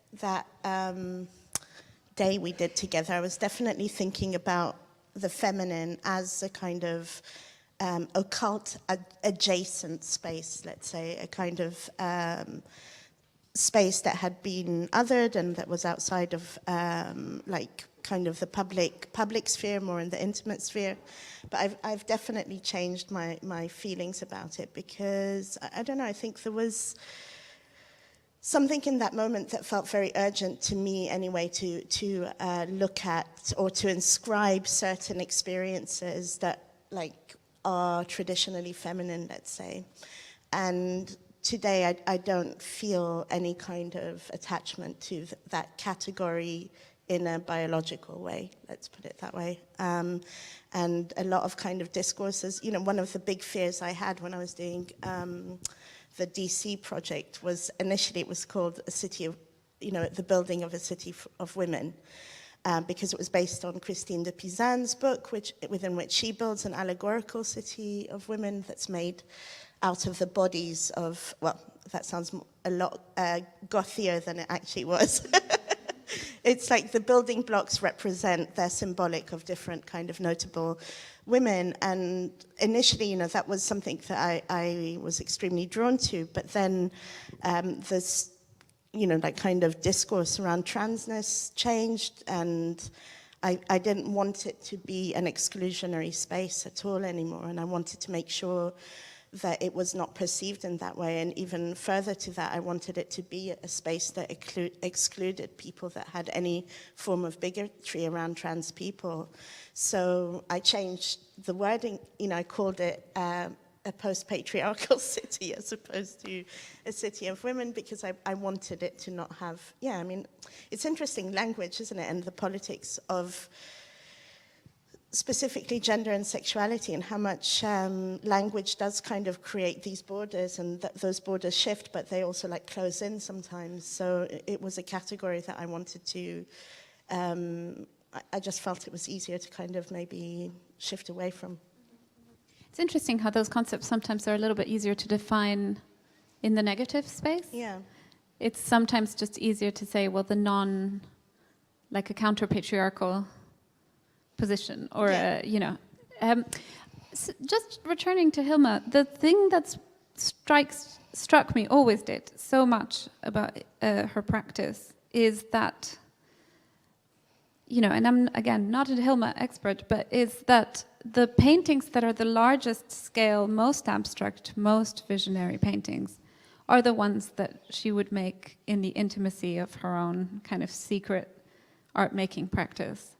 day we did together, I was definitely thinking about the feminine as a kind of occult adjacent space, let's say, a kind of space that had been othered and that was outside of kind of the public sphere, more in the intimate sphere. But I've definitely changed my feelings about it, because I don't know, I think there was something in that moment that felt very urgent to me anyway, to look at or to inscribe certain experiences that like are traditionally feminine, let's say. And today I don't feel any kind of attachment to that category in a biological way, let's put it that way. And a lot of kind of discourses, you know, one of the big fears I had when I was doing the DC project was, initially it was called a city of, you know, the building of a city of women, because it was based on Christine de Pizan's book, within which she builds an allegorical city of women that's made out of the bodies of, well, that sounds a lot gothier than it actually was. It's like the building blocks represent, they're symbolic of different kind of notable women. And initially, you know, that was something that I was extremely drawn to. But then this, you know, like kind of discourse around transness changed, and I didn't want it to be an exclusionary space at all anymore. And I wanted to make sure that it was not perceived in that way. And even further to that, I wanted it to be a space that excluded people that had any form of bigotry around trans people. So I changed the wording, you know, I called it a post-patriarchal city as opposed to a city of women, because I wanted it to not have, yeah, I mean, it's interesting language, isn't it? And the politics of specifically gender and sexuality, and how much language does kind of create these borders, and those borders shift, but they also like close in sometimes. So it was a category that I wanted to, I just felt it was easier to kind of maybe shift away from. It's interesting how those concepts sometimes are a little bit easier to define in the negative space. Yeah. It's sometimes just easier to say, well, the like a counter-patriarchal position, or you know, so just returning to Hilma, the thing that struck me, always did so much about her practice, is that, you know, and I'm again not a Hilma expert, but is that the paintings that are the largest scale, most abstract, most visionary paintings are the ones that she would make in the intimacy of her own kind of secret art making practice.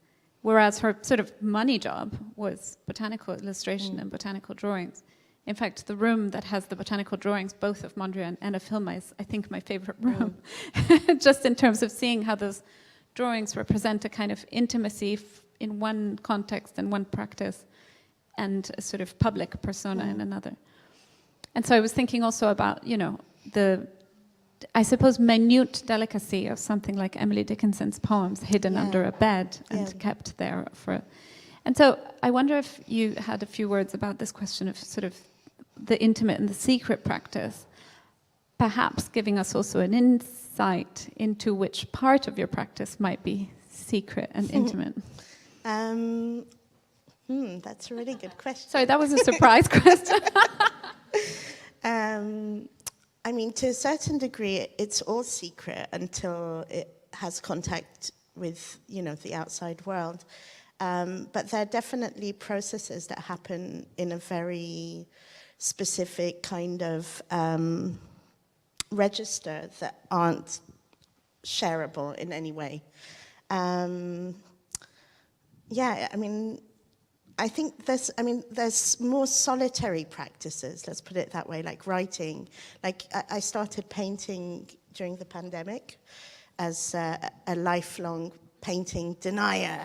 Whereas her sort of money job was botanical illustration and botanical drawings. In fact, the room that has the botanical drawings, both of Mondrian and of Hilma, is, I think, my favorite room. Just in terms of seeing how those drawings represent a kind of intimacy in one context and one practice, and a sort of public persona in another. And so I was thinking also about, you know, the, I suppose, minute delicacy of something like Emily Dickinson's poems hidden under a bed and kept there for. And so I wonder if you had a few words about this question of sort of the intimate and the secret practice, perhaps giving us also an insight into which part of your practice might be secret and intimate. That's a really good question. Sorry, that was a surprise question. I mean, to a certain degree, it's all secret until it has contact with, you know, the outside world. But there are definitely processes that happen in a very specific kind of register that aren't shareable in any way. Yeah, I mean, I think there's more solitary practices, let's put it that way, like writing. Like I started painting during the pandemic as a lifelong painting denier.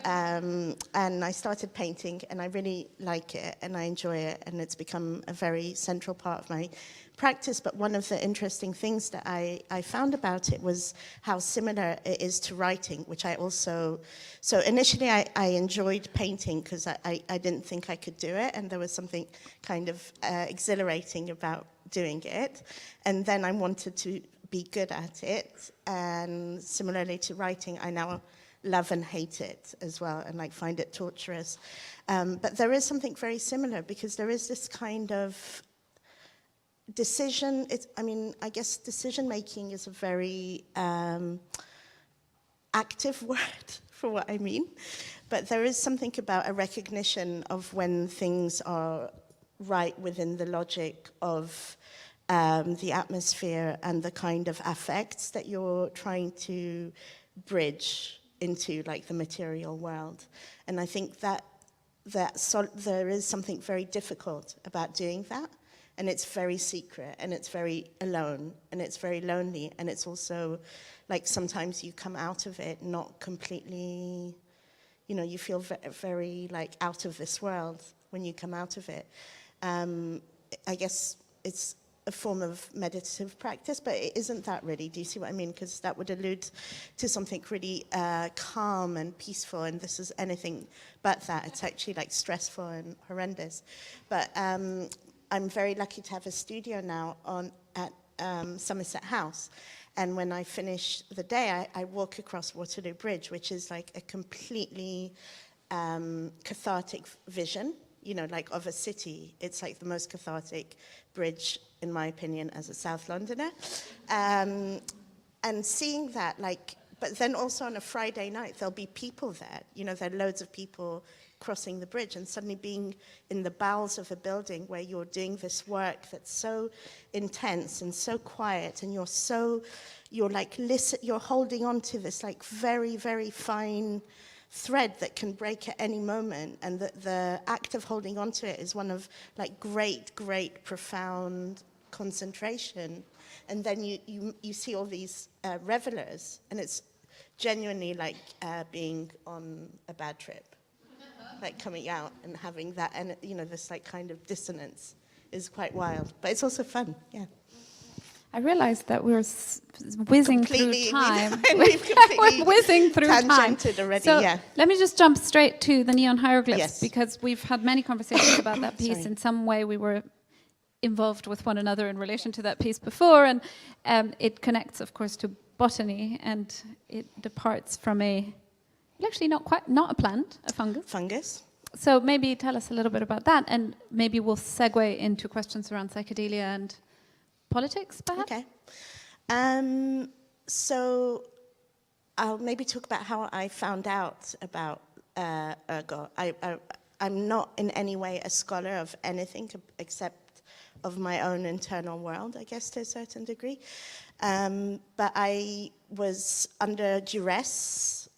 And I started painting, and I really like it, and I enjoy it, and it's become a very central part of my practice. But one of the interesting things that I found about it was how similar it is to writing, which I also... So initially I enjoyed painting because I didn't think I could do it, and there was something kind of exhilarating about doing it. And then I wanted to be good at it. And similarly to writing, I now love and hate it as well, and like find it torturous. But there is something very similar, because there is this kind of decision. I guess decision making is a very active word for what I mean. But there is something about a recognition of when things are right within the logic of the atmosphere and the kind of affects that you're trying to bridge into like the material world. And I think that there is something very difficult about doing that, and it's very secret, and it's very alone, and it's very lonely, and it's also like sometimes you come out of it not completely, you know, you feel very like out of this world when you come out of it. I guess it's a form of meditative practice, but it isn't that really. Do you see what I mean? Because that would allude to something really calm and peaceful, and this is anything but that. It's actually like stressful and horrendous. But I'm very lucky to have a studio now at Somerset House. And when I finish the day, I walk across Waterloo Bridge, which is like a completely cathartic vision, you know, like of a city. It's like the most cathartic bridge, in my opinion, as a South Londoner. And seeing that, like, but then also on a Friday night, there'll be people there. You know, there are loads of people crossing the bridge, and suddenly being in the bowels of a building where you're doing this work that's so intense and so quiet, and you're like, you're holding on to this like very, very fine thread that can break at any moment, and the act of holding on to it is one of like great, profound concentration. And then you see all these revelers, and it's genuinely like being on a bad trip, like coming out and having that, and you know, this like kind of dissonance is quite wild, but it's also fun. Yeah. I realized that we're whizzing through time. We're whizzing through time. Tangented already, so yeah. Let me just jump straight to the neon hieroglyphs, yes. because we've had many conversations about that piece. In some way we were involved with one another in relation to that piece before, and it connects, of course, to botany, and it departs from actually not a plant, a fungus. Fungus. So maybe tell us a little bit about that, and maybe we'll segue into questions around psychedelia and politics, perhaps? Okay. So I'll maybe talk about how I found out about ergot. I'm not in any way a scholar of anything except of my own internal world, I guess, to a certain degree. But I was under duress,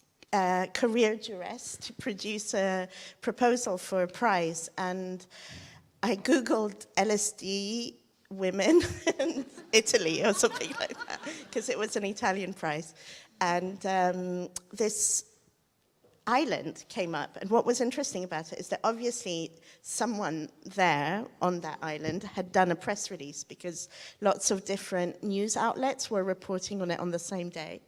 career duress, to produce a proposal for a prize. And I Googled LSD women in Italy or something like that, because it was an Italian prize. And this island came up. And what was interesting about it is that obviously someone there on that island had done a press release, because lots of different news outlets were reporting on it on the same day.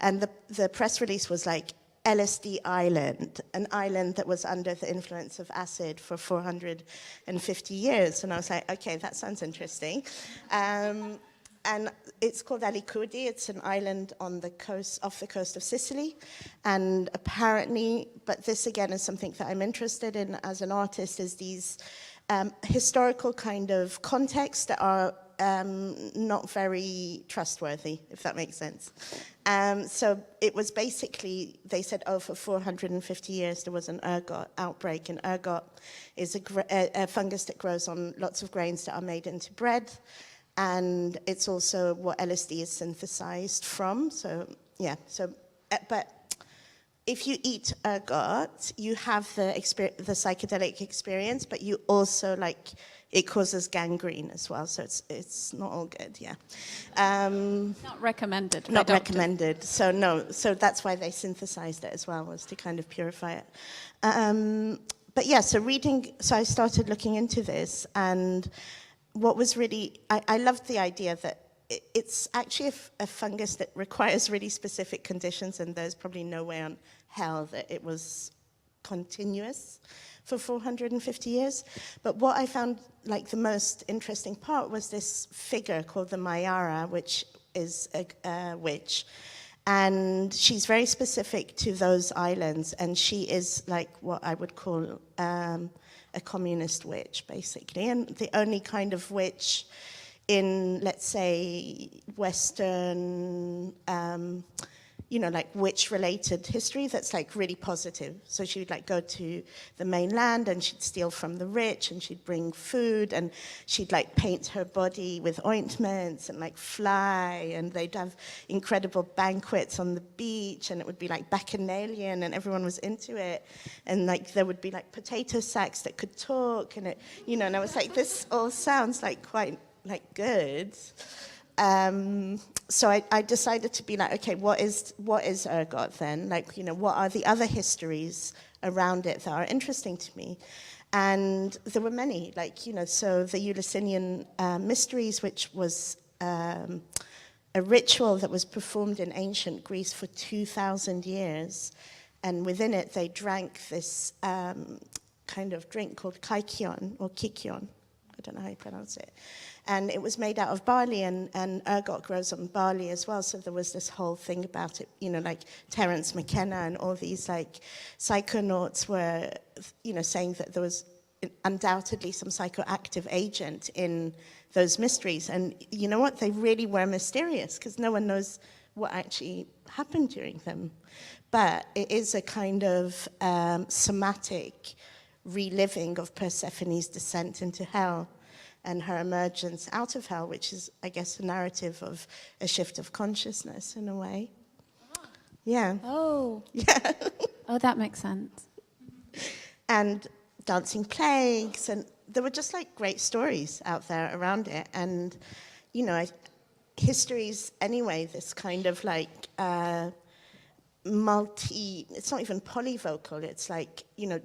And the press release was like, LSD Island, an island that was under the influence of acid for 450 years. And I was like, okay, that sounds interesting. And it's called Alicudi. It's an island on the coast, off the coast of Sicily. And apparently, but this again is something that I'm interested in as an artist, is these historical kind of contexts that are not very trustworthy, if that makes sense. So it was basically, they said, for 450 years there was an ergot outbreak, and ergot is a fungus that grows on lots of grains that are made into bread, and it's also what LSD is synthesized from. So yeah, but if you eat ergot, you have the psychedelic experience, but you also it causes gangrene as well, so it's not all good, yeah. Not recommended. Not recommended. So no, so that's why they synthesized it as well, was to kind of purify it. But yeah, so I started looking into this, and what was really, I loved the idea that it's actually a fungus that requires really specific conditions, and there's probably no way on hell that it was continuous for 450 years. But what I found the most interesting part was this figure called the Mayara, which is a witch. And she's very specific to those islands, and she is what I would call a communist witch, basically. And the only kind of witch in, let's say, Western you know, like witch-related history that's like really positive. So she would like go to the mainland and she'd steal from the rich and she'd bring food and she'd like paint her body with ointments and like fly, and they'd have incredible banquets on the beach and it would be like bacchanalian and everyone was into it. And like there would be like potato sacks that could talk and it, you know, and I was like, this all sounds like quite like good. So I decided to be like, okay, what is ergot then? Like, you know, what are the other histories around it that are interesting to me? And there were many, like, you know, so the Eleusinian mysteries, which was a ritual that was performed in ancient Greece for 2,000 years. And within it, they drank this kind of drink called kykion, or kikion. I don't know how you pronounce it. And it was made out of barley, and ergot grows on barley as well. So there was this whole thing about it, you know, like Terence McKenna and all these like psychonauts were, you know, saying that there was undoubtedly some psychoactive agent in those mysteries. And you know what? They really were mysterious because no one knows what actually happened during them. But it is a kind of somatic reliving of Persephone's descent into hell and her emergence out of hell, which is, I guess, a narrative of a shift of consciousness in a way. Yeah. Oh. Yeah. Oh, that makes sense. And dancing plagues, and there were just like great stories out there around it. And, you know, history's anyway, this kind of like it's not even polyvocal, it's like, you know,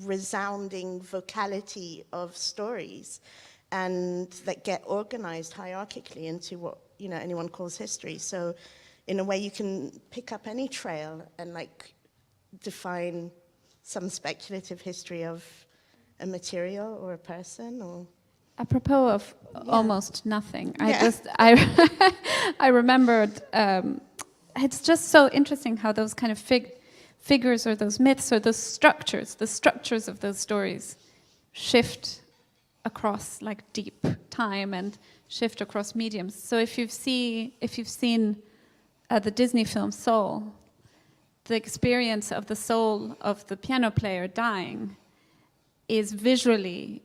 resounding vocality of stories, and that get organized hierarchically into what, you know, anyone calls history. So in a way you can pick up any trail and like define some speculative history of a material or a person. Or apropos of almost nothing, I remembered it's just so interesting how those kind of figures or those myths or those structures, the structures of those stories shift across like deep time and shift across mediums. So if you've seen the Disney film Soul, the experience of the soul of the piano player dying is visually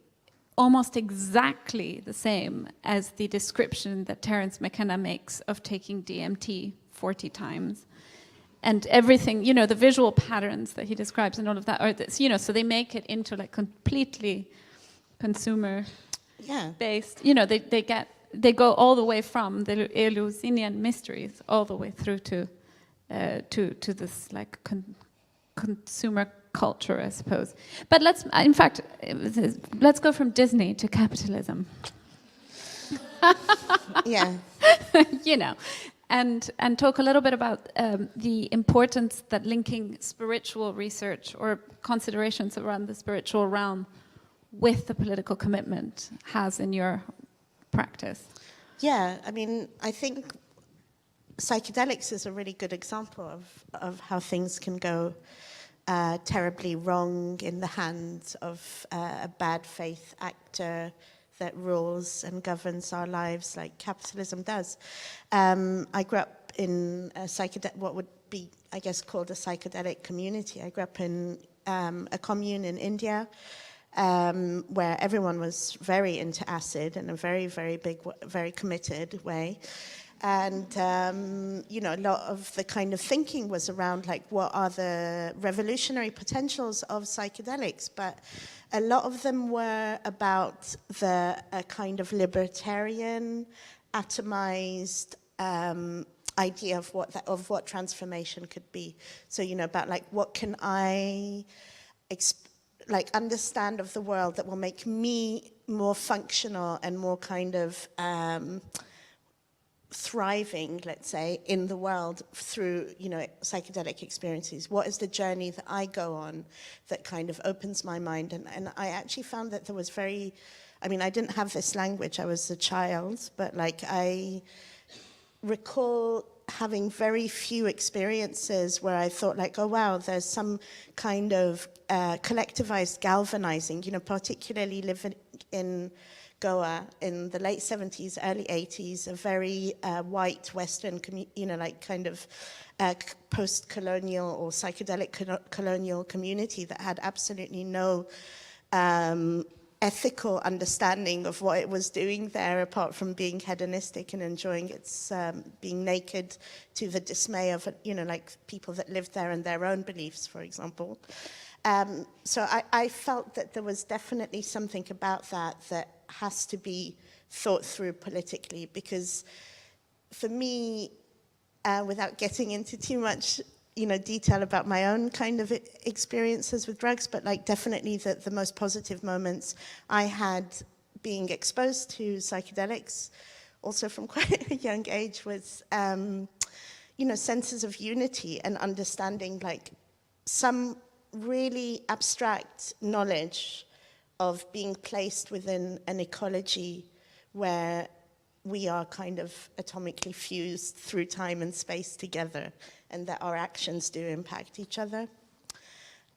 almost exactly the same as the description that Terence McKenna makes of taking DMT 40 times. And everything, you know, the visual patterns that he describes and all of that, are this, you know, so they make it into like completely consumer-based. You know, they go all the way from the Eleusinian mysteries all the way through to this like consumer culture, I suppose. But let's go from Disney to capitalism. Yeah. You know. And talk a little bit about the importance that linking spiritual research or considerations around the spiritual realm with the political commitment has in your practice. Yeah, I mean, I think psychedelics is a really good example of how things can go terribly wrong in the hands of a bad faith actor that rules and governs our lives like capitalism does. I grew up in what would be, I guess, called a psychedelic community. I grew up in a commune in India where everyone was very into acid in a very, very big, very committed way. And, you know, a lot of the kind of thinking was around, like, what are the revolutionary potentials of psychedelics? But a lot of them were about the kind of libertarian, atomized idea of what transformation could be. So, you know, about, like, what can I understand of the world that will make me more functional and more kind of thriving, let's say, in the world through, you know, psychedelic experiences. What is the journey that I go on that kind of opens my mind? And I actually found that there was I didn't have this language, I was a child, but like I recall having very few experiences where I thought like, oh wow, there's some kind of collectivized galvanizing, you know, particularly living in goer in the late 70s, early 80s, a very white Western, like kind of post-colonial or psychedelic colonial community that had absolutely no ethical understanding of what it was doing there, apart from being hedonistic and enjoying its being naked to the dismay of, like people that lived there and their own beliefs, for example. So I felt that there was definitely something about that has to be thought through politically, because for me, without getting into too much detail about my own kind of experiences with drugs, but like definitely the most positive moments I had being exposed to psychedelics, also from quite a young age, was senses of unity and understanding like some really abstract knowledge of being placed within an ecology where we are kind of atomically fused through time and space together, and that our actions do impact each other.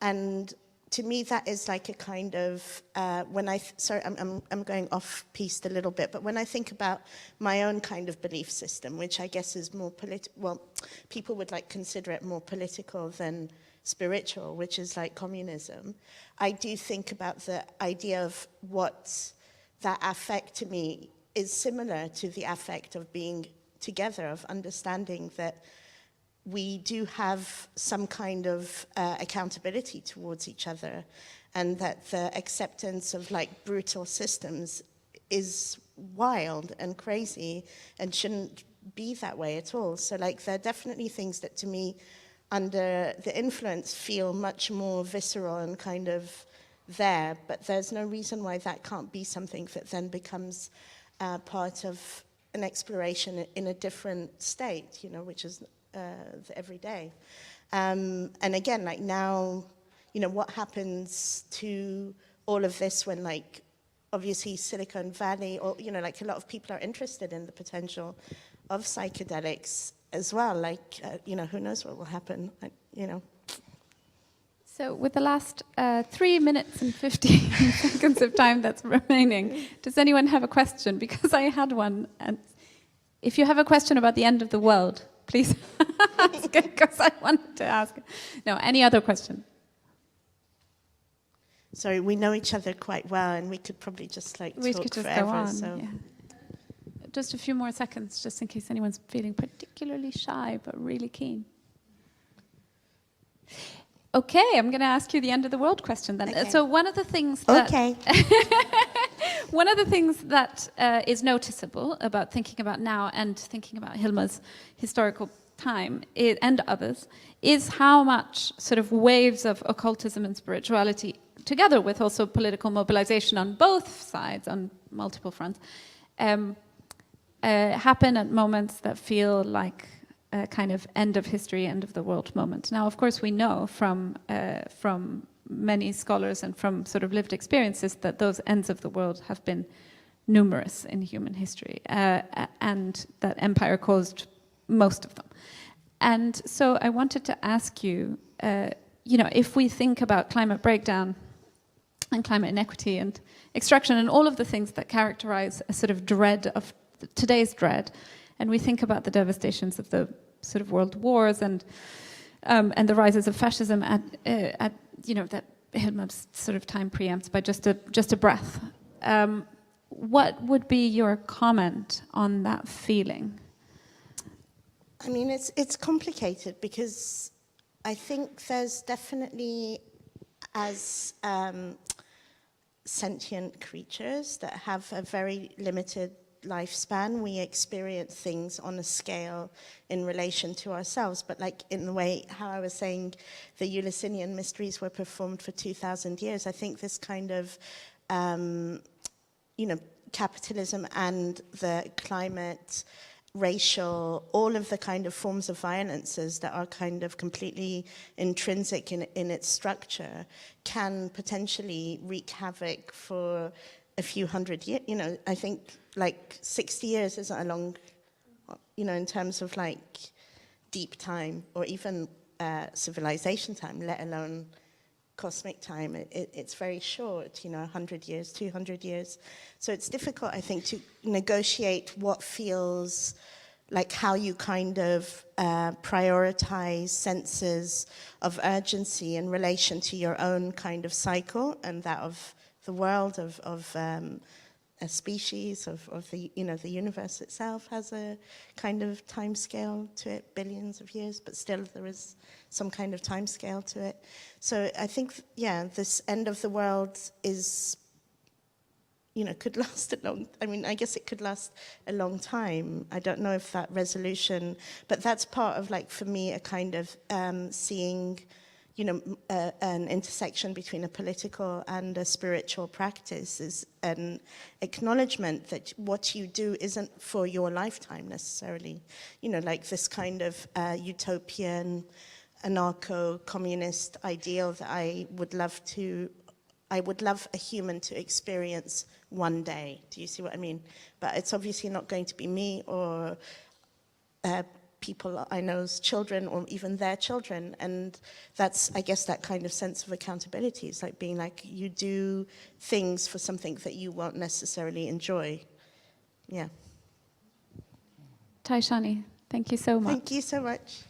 And to me, that is like a kind of, I'm going off-piste a little bit, but when I think about my own kind of belief system, which I guess is more people would like consider it more political than spiritual, which is like communism, I do think about the idea of what that affect to me is similar to the affect of being together, of understanding that we do have some kind of accountability towards each other, and that the acceptance of like brutal systems is wild and crazy and shouldn't be that way at all. So like there are definitely things that to me under the influence feel much more visceral and kind of there, but there's no reason why that can't be something that then becomes part of an exploration in a different state, which is the everyday. And again, like now, what happens to all of this when like, obviously Silicon Valley, or, like a lot of people are interested in the potential of psychedelics as well. Like, who knows what will happen, So with the last 3 minutes and 15 seconds of time that's remaining, does anyone have a question? Because I had one. And if you have a question about the end of the world, please ask it, because I wanted to ask it. No, any other question? Sorry, we know each other quite well, and we could probably just like we talk could just forever. Go on, so. yeah. Just a few more seconds, just in case anyone's feeling particularly shy, but really keen. Okay, I'm going to ask you the end of the world question then. Okay. So one of the things that one of the things that is noticeable about thinking about now and thinking about Hilma's historical time and others is how much sort of waves of occultism and spirituality, together with also political mobilization on both sides, on multiple fronts, happen at moments that feel like a kind of end of history, end of the world moment. Now, of course, we know from many scholars and from sort of lived experiences that those ends of the world have been numerous in human history, and that empire caused most of them. And so I wanted to ask you, if we think about climate breakdown and climate inequity and extraction and all of the things that characterize a sort of dread of today's dread, and we think about the devastations of the sort of world wars and the rises of fascism at that Hilma's sort of time preempts by just a breath. What would be your comment on that feeling? I mean, it's complicated because I think there's definitely, as sentient creatures that have a very limited lifespan, we experience things on a scale in relation to ourselves, but like in the way how I was saying the Eleusinian mysteries were performed for 2,000 years, I think this kind of capitalism and the climate, racial, all of the kind of forms of violences that are kind of completely intrinsic in its structure can potentially wreak havoc for a few hundred years. I think like 60 years isn't a long, in terms of like deep time or even civilization time, let alone cosmic time. It's very short, 100 years, 200 years. So it's difficult, I think, to negotiate what feels like how you kind of prioritize senses of urgency in relation to your own kind of cycle and that of the world, of a species, of the, the universe itself has a kind of time scale to it, billions of years, but still there is some kind of time scale to it. So I think, this end of the world is, could last a long, I guess it could last a long time. I don't know if that resolution, but that's part of, like, for me, a kind of seeing, an intersection between a political and a spiritual practice is an acknowledgement that what you do isn't for your lifetime necessarily. Like this kind of utopian, anarcho-communist ideal that I would love a human to experience one day. Do you see what I mean? But it's obviously not going to be me or people I know's children or even their children. And that's, I guess, that kind of sense of accountability. It's like being like, you do things for something that you won't necessarily enjoy. Yeah. Tai Shani, thank you so much. Thank you so much.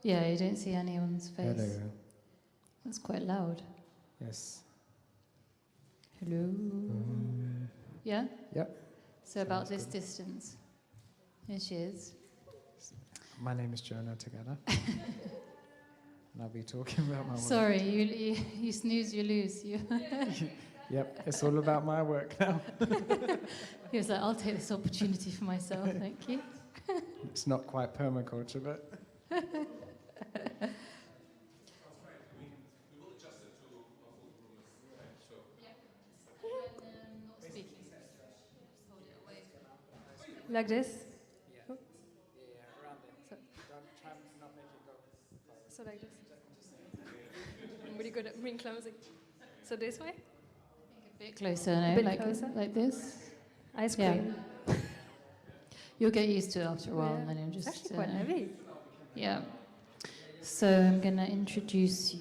Yeah, you don't see anyone's face. Hello. That's quite loud. Yes. Hello. Yeah? Yep. So about Sounds this good. distance. Here she is. My name is Johanna Tagada. And I'll be talking about my work. Sorry, you snooze, you lose. You Yep, it's all about my work now. He was like, I'll take this opportunity for myself, thank you. It's not quite permaculture, but... Like this? Yeah, around there. Don't try not make it go. So like this. I'm really good at being clumsy. So this way? A bit closer, no? A bit like, closer. Like this? Ice cream. Yeah. You'll get used to it after a while, and then you'll It's just... actually quite heavy. Yeah. So I'm going to introduce you.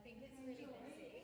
think it's really messy.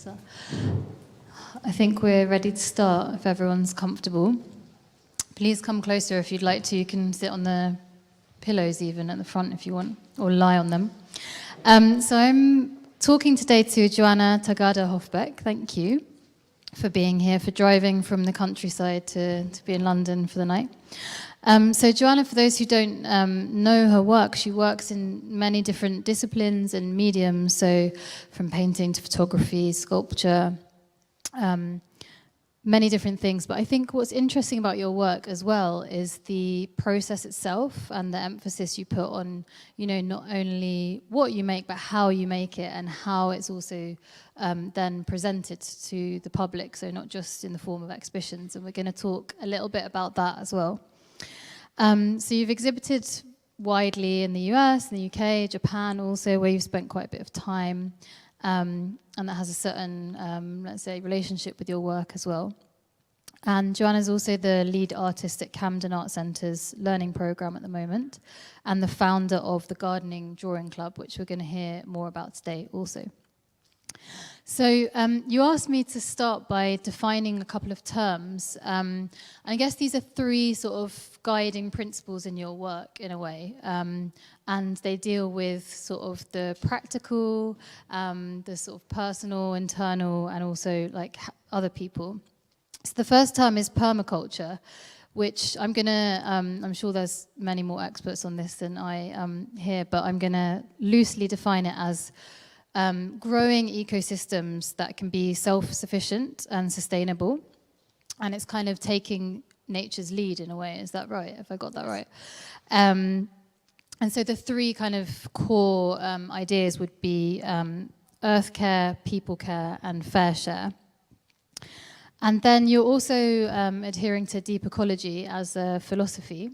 So I think we're ready to start if everyone's comfortable. Please come closer if you'd like to. You can sit on the pillows even at the front if you want, or lie on them. So I'm talking today to Johanna Tagada Hoffbeck. Thank you for being here, for driving from the countryside to be in London for the night. So Johanna, for those who don't know her work, she works in many different disciplines and mediums, so from painting to photography, sculpture, many different things. But I think what's interesting about your work as well is the process itself and the emphasis you put on, you know, not only what you make, but how you make it and how it's also then presented to the public, so not just in the form of exhibitions. And we're going to talk a little bit about that as well. So you've exhibited widely in the US, in the UK, Japan also, where you've spent quite a bit of time. And that has a certain, let's say, relationship with your work as well. And Johanna is also the lead artist at Camden Art Centre's learning programme at the moment, and the founder of the Gardening Drawing Club, which we're going to hear more about today also. So you asked me to start by defining a couple of terms. And I guess these are three sort of guiding principles in your work, in a way. And they deal with sort of the practical, the sort of personal, internal, and also like other people. So the first term is permaculture, which I'm going to, I'm sure there's many more experts on this than I here, but I'm going to loosely define it as growing ecosystems that can be self-sufficient and sustainable. And it's kind of taking nature's lead in a way. Is that right? Have I got that right? And so the three kind of core ideas would be earth care, people care, and fair share. And then you're also adhering to deep ecology as a philosophy,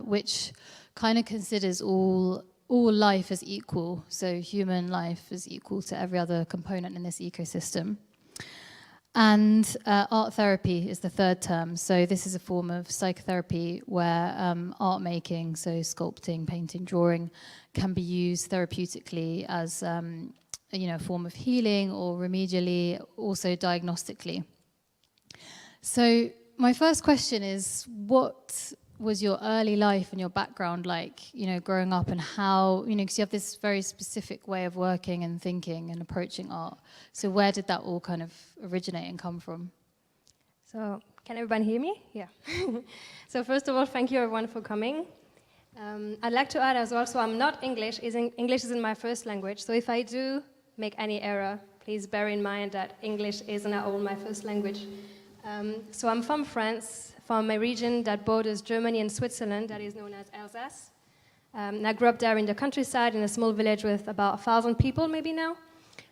which kind of considers all life as equal, so human life is equal to every other component in this ecosystem. And art therapy is the third term. So this is a form of psychotherapy where art making, so sculpting, painting, drawing, can be used therapeutically as a form of healing, or remedially, also diagnostically. So my first question is, what was your early life and your background like, growing up, and how, because you have this very specific way of working and thinking and approaching art. So where did that all kind of originate and come from? So can everyone hear me? Yeah. So first of all, thank you everyone for coming. I'd like to add as well, so I'm not English. English isn't my first language. So if I do make any error, please bear in mind that English isn't at all my first language. So I'm from France, from a region that borders Germany and Switzerland, that is known as Alsace. I grew up there in the countryside in a small village with about 1,000 people maybe now.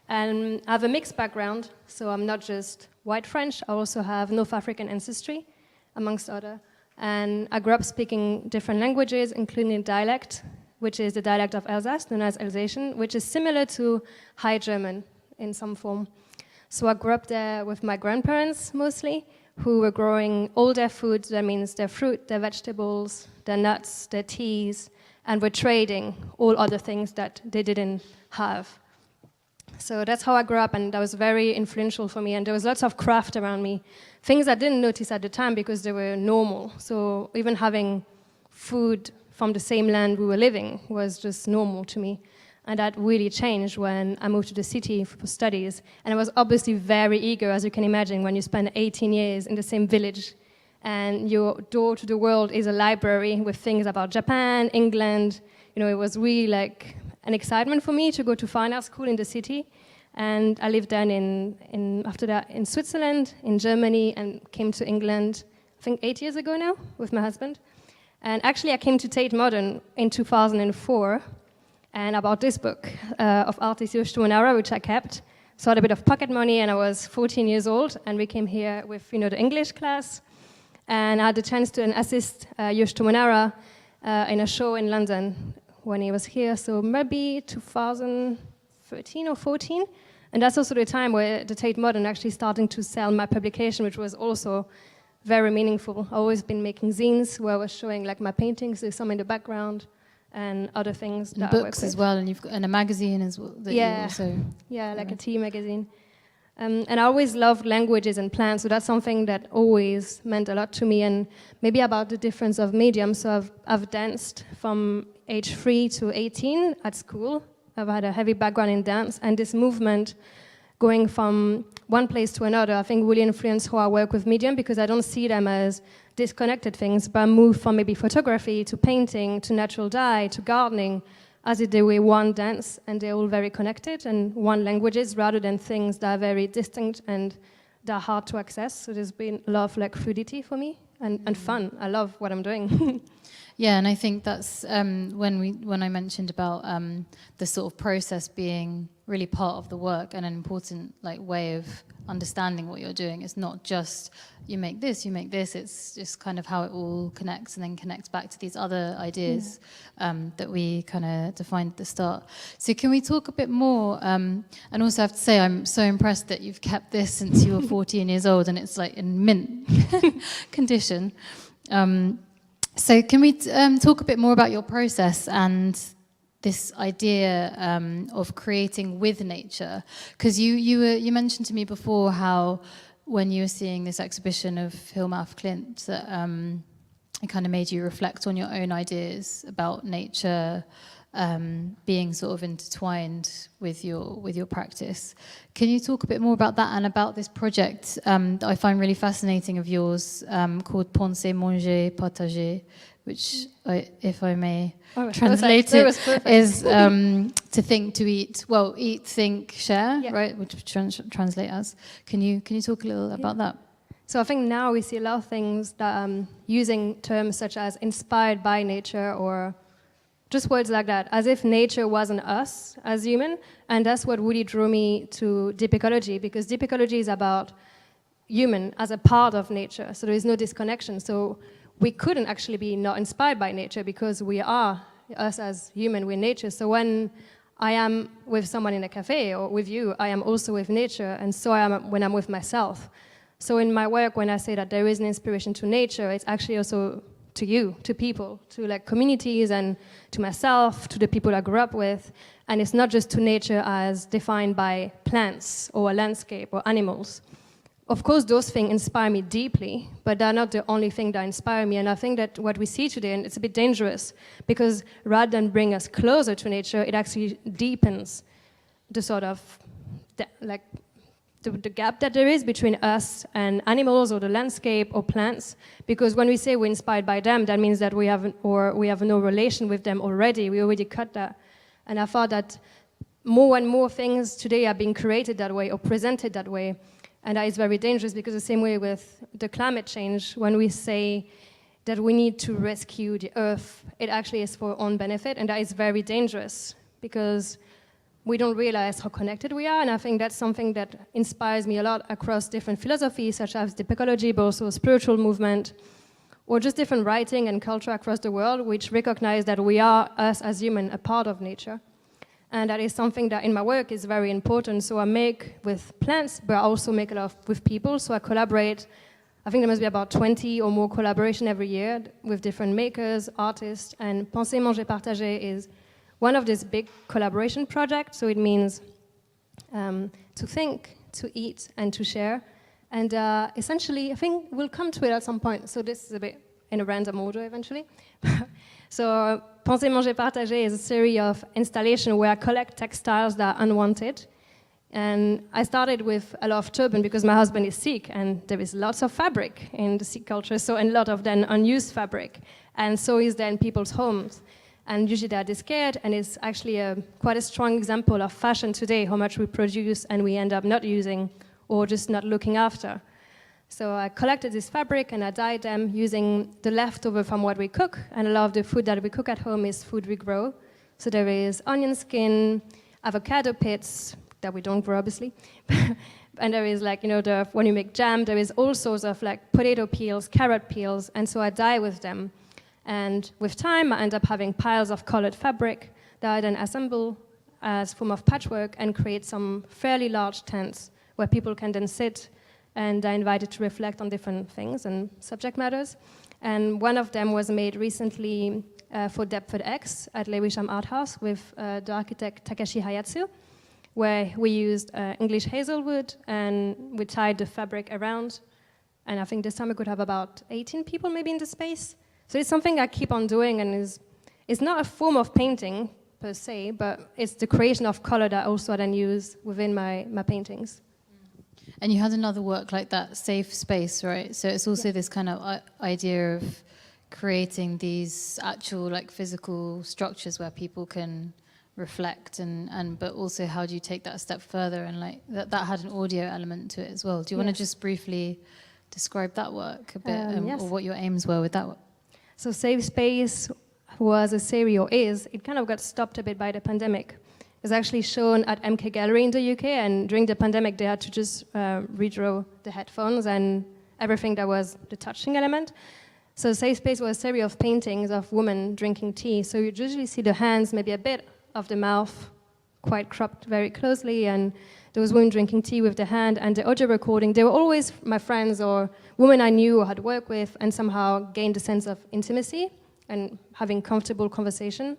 And I have a mixed background, so I'm not just white French, I also have North African ancestry, amongst other. And I grew up speaking different languages, including dialect, which is the dialect of Alsace, known as Alsatian, which is similar to High German in some form. So I grew up there with my grandparents mostly, who were growing all their food, that means their fruit, their vegetables, their nuts, their teas, and were trading all other things that they didn't have. So that's how I grew up, and that was very influential for me, and there was lots of craft around me, things I didn't notice at the time because they were normal. So even having food from the same land we were living was just normal to me. And that really changed when I moved to the city for studies. And I was obviously very eager, as you can imagine, when you spend 18 years in the same village and your door to the world is a library with things about Japan, England. It was really like an excitement for me to go to fine art school in the city. And I lived then after that in Switzerland, in Germany, and came to England, I think 8 years ago now, with my husband. And actually I came to Tate Modern in 2004, and about this book of artist Joshua Monara, which I kept. So I had a bit of pocket money, and I was 14 years old, and we came here with the English class, and I had the chance to assist Joshua Monara in a show in London when he was here, so maybe 2013 or 14, and that's also the time where the Tate Modern actually starting to sell my publication, which was also very meaningful. I've always been making zines where I was showing like my paintings, there's some in the background, and other things. And that I work books as with. well, and you've got a magazine as well. That you also like a tea magazine. And I always loved languages and plants, so that's something that always meant a lot to me. And maybe about the difference of mediums. So I've danced from age 3 to 18 at school. I've had a heavy background in dance, and this movement going from one place to another, I think really influenced how I work with medium, because I don't see them as disconnected things, but I move from maybe photography to painting to natural dye to gardening, as if they were one dance and they're all very connected and one languages rather than things that are very distinct and that are hard to access. So there's been a lot of like fluidity for me and fun. I love what I'm doing. Yeah, and I think that's when I mentioned about the sort of process being really part of the work and an important like way of understanding what you're doing. It's not just you make this, it's just kind of how it all connects and then connects back to these other ideas that we kind of defined at the start. So can we talk a bit more, and also I have to say I'm so impressed that you've kept this since you were 14 years old and it's like in mint condition. So can we talk a bit more about your process and this idea of creating with nature? Because you mentioned to me before how when you were seeing this exhibition of Hillmouth Klint that it kind of made you reflect on your own ideas about nature being sort of intertwined with your practice. Can you talk a bit more about that and about this project that I find really fascinating of yours called Penser, Manger, Partager, which, if I may translate it, is to think, to eat, well, eat, think, share, right? Which translate as. Can you talk a little about that? So I think now we see a lot of things that using terms such as inspired by nature or just words like that, as if nature wasn't us as human. And that's what really drew me to deep ecology, because deep ecology is about human as a part of nature. So there is no disconnection. So we couldn't actually be not inspired by nature because we are, us as human, we're nature. So when I am with someone in a cafe or with you, I am also with nature, and so I am when I'm with myself. So in my work, when I say that there is an inspiration to nature, it's actually also to you, to people, to like communities and to myself, to the people I grew up with. And it's not just to nature as defined by plants or a landscape or animals. Of course, those things inspire me deeply, but they're not the only thing that inspire me. And I think that what we see today, and it's a bit dangerous, because rather than bring us closer to nature, it actually deepens the sort of, the gap that there is between us and animals or the landscape or plants. Because when we say we're inspired by them, that means that we have no relation with them already. We already cut that. And I thought that more and more things today are being created that way or presented that way. And that is very dangerous, because the same way with the climate change, when we say that we need to rescue the earth, it actually is for our own benefit, and that is very dangerous, because we don't realize how connected we are. And I think that's something that inspires me a lot across different philosophies, such as deep ecology, but also spiritual movement, or just different writing and culture across the world, which recognize that we are, us as human, a part of nature. And that is something that in my work is very important. So I make with plants, but I also make a lot with people. So I collaborate. I think there must be about 20 or more collaboration every year with different makers, artists. And Penser, Manger, Partager is one of these big collaboration projects. So it means to think, to eat, and to share. And essentially, I think we'll come to it at some point. So this is a bit in a random order eventually. So Penser, Manger, Partager is a series of installations where I collect textiles that are unwanted. And I started with a lot of turban because my husband is Sikh, and there is lots of fabric in the Sikh culture, so a lot of then unused fabric. And so is then people's homes. And usually they're discarded, and it's actually quite a strong example of fashion today, how much we produce and we end up not using or just not looking after. So I collected this fabric and I dyed them using the leftover from what we cook. And a lot of the food that we cook at home is food we grow. So there is onion skin, avocado pits that we don't grow, obviously. And there is when you make jam, there is all sorts of potato peels, carrot peels. And so I dye with them. And with time, I end up having piles of colored fabric that I then assemble as form of patchwork and create some fairly large tents where people can then sit and I invited to reflect on different things and subject matters. And one of them was made recently for Deptford X at Lewisham Art House with the architect Takashi Hayatsu, where we used English hazelwood and we tied the fabric around. And I think this time we could have about 18 people maybe in the space. So it's something I keep on doing, and it's not a form of painting per se, but it's the creation of color that also I then use within my paintings. And you had another work like that, Safe Space, right? So it's also this kind of idea of creating these actual like physical structures where people can reflect and but also how do you take that a step further, and like that had an audio element to it as well. Do you want to just briefly describe that work a bit, yes. or what your aims were with that work? So Safe Space was a series, or is, it kind of got stopped a bit by the pandemic. It's actually shown at MK Gallery in the UK, and during the pandemic they had to just redraw the headphones and everything that was the touching element. So Safe Space was a series of paintings of women drinking tea. So you usually see the hands, maybe a bit of the mouth, quite cropped very closely, and those women drinking tea with the hand, and the audio recording, they were always my friends or women I knew or had worked with, and somehow gained a sense of intimacy and having comfortable conversation.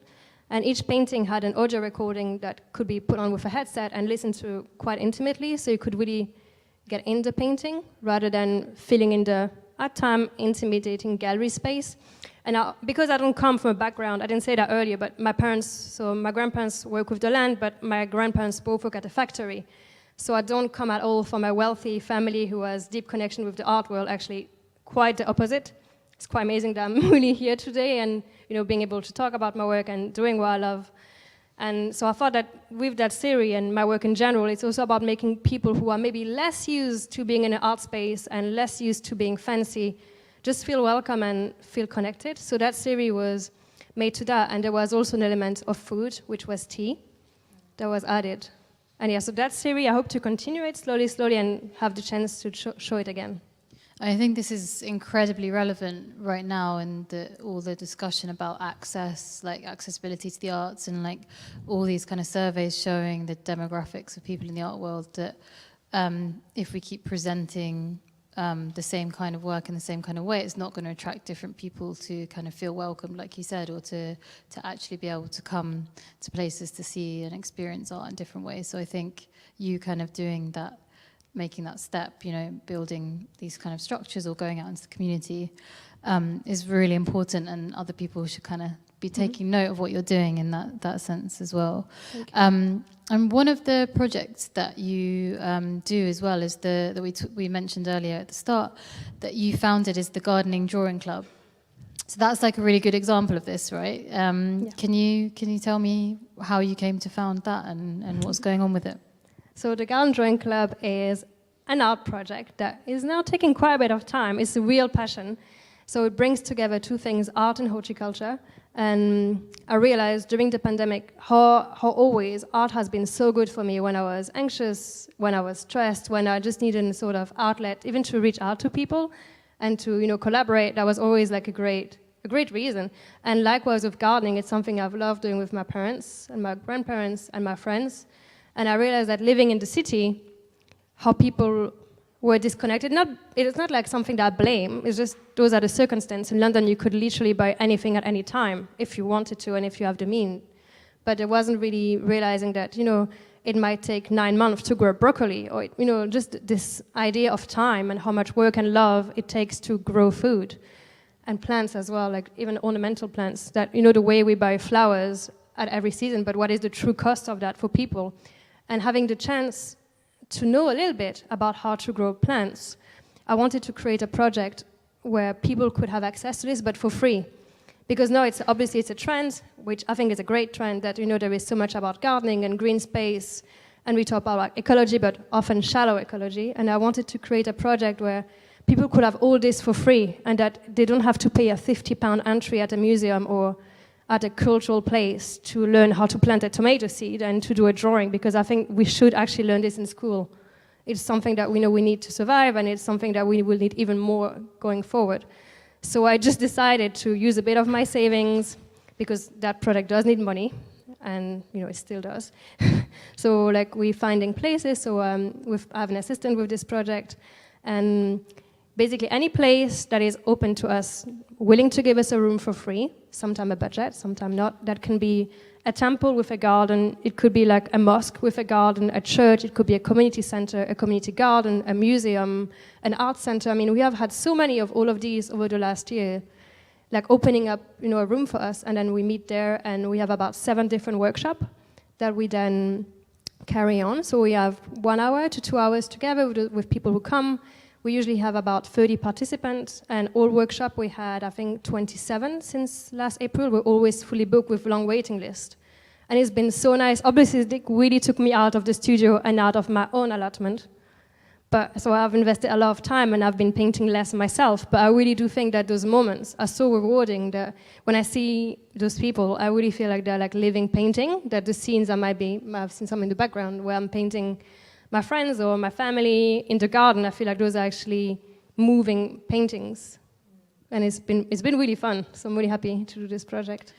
And each painting had an audio recording that could be put on with a headset and listened to quite intimately, so you could really get in the painting rather than feeling in the, at time, intimidating gallery space. And because I don't come from a background, I didn't say that earlier, but my parents, so my grandparents work with the land, but my grandparents both work at a factory. So I don't come at all from a wealthy family who has deep connection with the art world, actually quite the opposite. It's quite amazing that I'm really here today and being able to talk about my work and doing what I love. And so I thought that with that series and my work in general, it's also about making people who are maybe less used to being in an art space and less used to being fancy just feel welcome and feel connected. So that series was made to that, and there was also an element of food, which was tea, that was added. And yeah, so that series, I hope to continue it slowly, and have the chance to show it again. I think this is incredibly relevant right now in all the discussion about access, like accessibility to the arts, and like all these kind of surveys showing the demographics of people in the art world, that if we keep presenting the same kind of work in the same kind of way, it's not going to attract different people to kind of feel welcomed, like you said, or to actually be able to come to places to see and experience art in different ways. So I think you kind of doing that, making that step, building these kind of structures or going out into the community is really important, and other people should kind of be taking note of what you're doing in that sense as well. And one of the projects that you do as well is that we mentioned earlier at the start, that you founded, is the Gardening Drawing Club. So that's like a really good example of this, right? Can you tell me how you came to found that and what's going on with it? So the Garden Drawing Club is an art project that is now taking quite a bit of time. It's a real passion. So it brings together two things, art and horticulture. And I realized during the pandemic how always art has been so good for me when I was anxious, when I was stressed, when I just needed a sort of outlet, even to reach out to people and to collaborate. That was always like a great reason. And likewise with gardening, it's something I've loved doing with my parents and my grandparents and my friends. And I realized that living in the city, how people were disconnected. It's not like something that I blame, it's just those are the circumstances. In London, you could literally buy anything at any time if you wanted to and if you have the means. But I wasn't really realizing that, it might take 9 months to grow broccoli, or, just this idea of time and how much work and love it takes to grow food. And plants as well, like even ornamental plants, that, the way we buy flowers at every season, but what is the true cost of that for people? And having the chance to know a little bit about how to grow plants, I wanted to create a project where people could have access to this, but for free. Because now it's a trend, which I think is a great trend, that there is so much about gardening and green space, and we talk about like ecology, but often shallow ecology. And I wanted to create a project where people could have all this for free, and that they don't have to pay a £50 entry at a museum or at a cultural place to learn how to plant a tomato seed and to do a drawing, because I think we should actually learn this in school. It's something that we know we need to survive, and it's something that we will need even more going forward. So I just decided to use a bit of my savings, because that project does need money, and it still does. So like we're finding places, so I have an assistant with this project, and basically any place that is open to us, willing to give us a room for free, sometimes a budget, sometimes not. That can be a temple with a garden, it could be like a mosque with a garden, a church, it could be a community center, a community garden, a museum, an art center. I mean, we have had so many of all of these over the last year, like opening up, a room for us, and then we meet there, and we have about 7 different workshops that we then carry on. So we have 1 hour to 2 hours together with people who come. We usually have about 30 participants, and all workshop we had, I think, 27 since last April. We're always fully booked with long waiting list. And it's been so nice. Obviously, it really took me out of the studio and out of my own allotment. So I've invested a lot of time, and I've been painting less myself. But I really do think that those moments are so rewarding that when I see those people, I really feel like they're like living painting, that the scenes I've seen some in the background where I'm painting my friends or my family in the garden. I feel like those are actually moving paintings, and it's been really fun. So I'm really happy to do this project.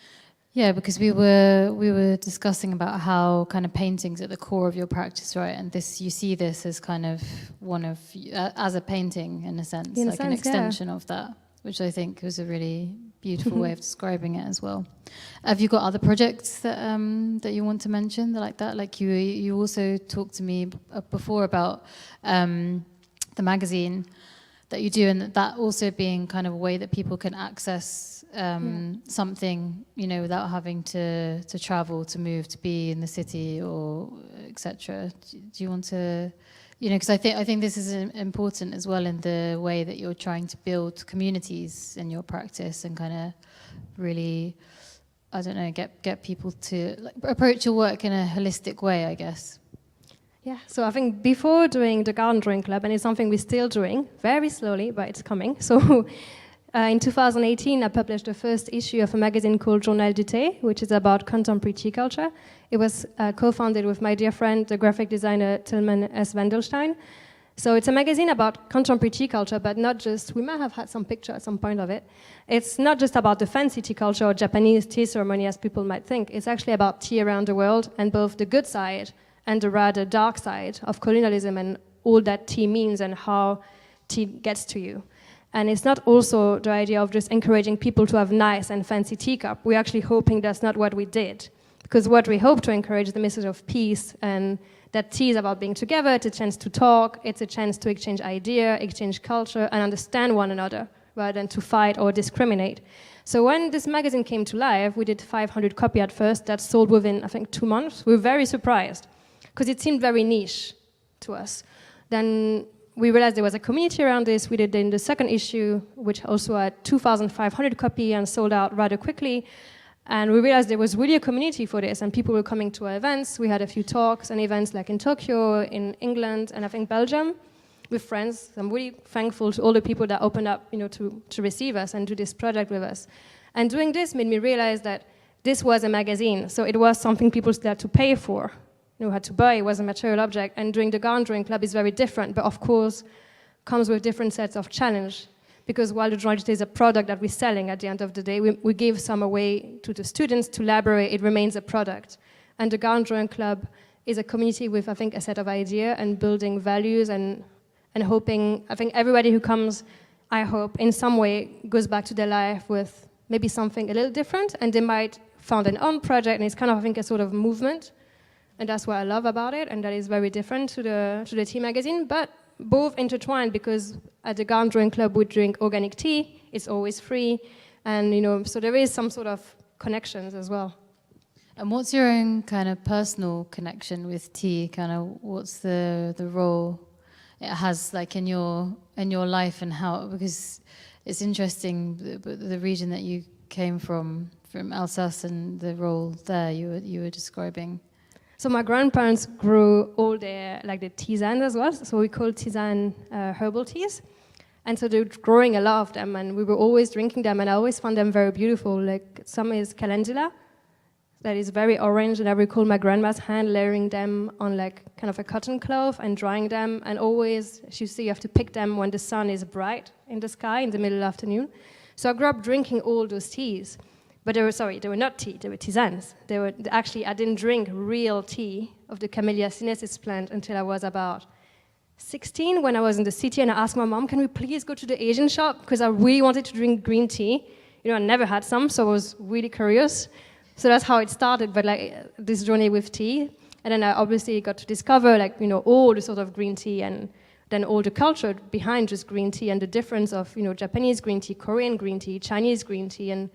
Yeah, because we were discussing about how kind of painting's at the core of your practice, right? And you see this as kind of as a painting in a sense, an extension of that, which I think was a really beautiful way of describing it as well. Have you got other projects that you want to mention like that? Like you also talked to me before about the magazine that you do, and that also being kind of a way that people can access something, without having to travel, to move, to be in the city, or etc. Do you want to? Because I think this is important as well in the way that you're trying to build communities in your practice and kind of really, I don't know, get people to approach your work in a holistic way, I guess. Yeah, so I think before doing the Garden Drawing Club, and it's something we're still doing, very slowly, but it's coming. So in 2018, I published the first issue of a magazine called Journal du Thé, which is about contemporary tea culture. It was co-founded with my dear friend, the graphic designer Tilman S. Wendelstein. So it's a magazine about contemporary tea culture, but not just, we might have had some picture at some point of it. It's not just about the fancy tea culture or Japanese tea ceremony as people might think. It's actually about tea around the world, and both the good side and the rather dark side of colonialism and all that tea means and how tea gets to you. And it's not also the idea of just encouraging people to have nice and fancy teacup. We're actually hoping that's not what we did. Because what we hope to encourage is the message of peace, and that tea is about being together. It's a chance to talk. It's a chance to exchange ideas, exchange culture, and understand one another rather than to fight or discriminate. So when this magazine came to life, we did 500 copies at first. That sold within, I think, 2 months. We were very surprised because it seemed very niche to us. Then we realized there was a community around this. We did in the second issue, which also had 2,500 copies and sold out rather quickly. And we realized there was really a community for this, and people were coming to our events. We had a few talks and events like in Tokyo, in England, and I think Belgium with friends. I'm really thankful to all the people that opened up, to receive us and do this project with us. And doing this made me realize that this was a magazine, so it was something people still had to pay for. Had to buy, it was a material object. And doing the Garden Drawing Club is very different, but of course comes with different sets of challenge. Because while the drawing is a product that we're selling at the end of the day, we give some away to the students to library, it remains a product. And the Garden Drawing Club is a community with, I think, a set of ideas and building values and hoping, I think everybody who comes, I hope, in some way goes back to their life with maybe something a little different, and they might found an own project, and it's kind of, I think, a sort of movement. And that's what I love about it, and that is very different to the tea magazine, but both intertwined, because at the Garden Drawing Club we drink organic tea, it's always free, and so there is some sort of connections as well. And what's your own kind of personal connection with tea? Kind of what's the role it has like in your life, and how, because it's interesting the region that you came from Alsace and the role there you were describing. So my grandparents grew all their, the tisane as well. So we call tisane herbal teas. And so they were growing a lot of them, and we were always drinking them, and I always found them very beautiful. Like some is calendula, that is very orange, and I recall my grandma's hand layering them on kind of a cotton cloth and drying them. And always, she used to say you have to pick them when the sun is bright in the sky in the middle of the afternoon. So I grew up drinking all those teas. But they were not tea, they were tisanes. Actually, I didn't drink real tea of the Camellia sinensis plant until I was about 16 when I was in the city, and I asked my mom, can we please go to the Asian shop? Because I really wanted to drink green tea. You know, I never had some, so I was really curious. So that's how it started, but like this journey with tea. And then I obviously got to discover like, you know, all the sort of green tea and then all the culture behind just green tea and the difference of, you know, Japanese green tea, Korean green tea, Chinese green tea, and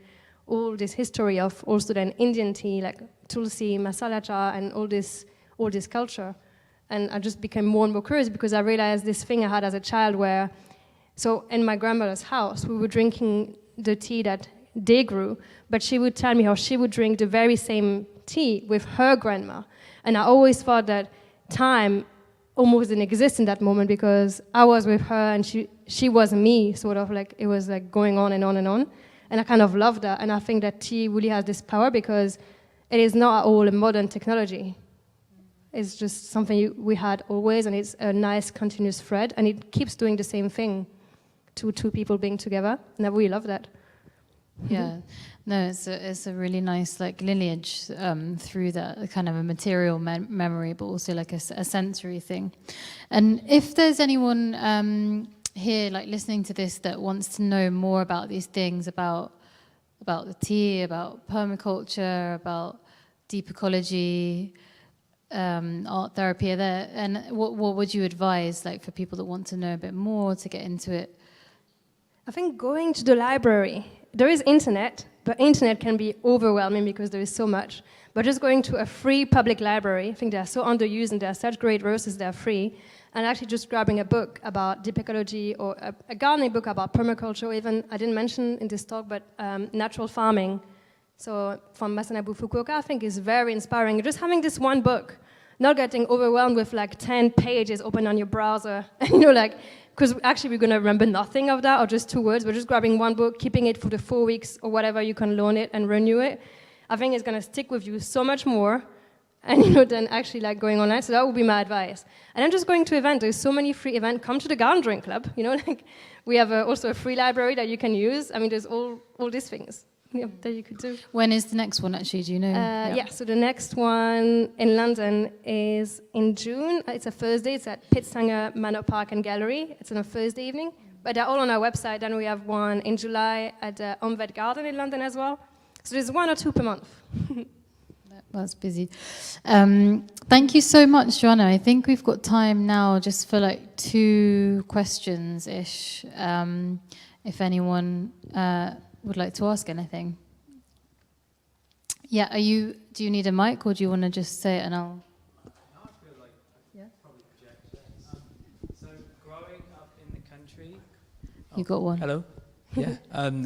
all this history of also then Indian tea, like tulsi, masala cha, and all this culture. And I just became more and more curious because I realized this thing I had as a child where, so in my grandmother's house, we were drinking the tea that they grew, but she would tell me how she would drink the very same tea with her grandma. And I always thought that time almost didn't exist in that moment because I was with her and she was me, sort of like it was like going on and on and on. And I kind of loved that. And I think that tea really has this power because it is not at all a modern technology. It's just something we had always, and it's a nice continuous thread, and it keeps doing the same thing to two people being together, and I really love that. Yeah, no, it's a really nice like lineage through that, kind of a material memory, but also like a sensory thing. And if there's anyone here like listening to this that wants to know more about these things, about the tea, about permaculture, about deep ecology, art therapy, and what would you advise like for people that want to know a bit more to get into it? I think going to the library. There is internet, but internet can be overwhelming because there is so much. But just going to a free public library, I think they are so underused and they are such great resources, they are free, and actually just grabbing a book about deep ecology or a gardening book about permaculture, or even, I didn't mention in this talk, but natural farming. So from Masanabu Fukuoka, I think is very inspiring. Just having this one book, not getting overwhelmed with like 10 pages open on your browser, you know, like, because actually we're going to remember nothing of that or just 2 words. We're just grabbing one book, keeping it for the 4 weeks or whatever you can loan it and renew it. I think it's going to stick with you so much more, and you know, than actually like going online. So that would be my advice. And then just going to events. There's so many free events. Come to the Garden Drink Club. You know, like we have also a free library that you can use. I mean, there's all these things. Yeah, that you could do. When is the next one actually, do you know? Yeah, so the next one in London is in June. It's a Thursday. It's at Pittstanger Manor Park and Gallery. It's on a Thursday evening. But they're all on our website. Then we have one in July at the Omvet Garden in London as well. So there's 1 or 2 per month. That's busy. Thank you so much, Johanna. I think we've got time now just for like 2 questions-ish. If anyone would like to ask anything. Yeah, do you need a mic or do you want to just say it and I'll... I feel like I probably project. So growing up in the country... You got one. Hello? Yeah.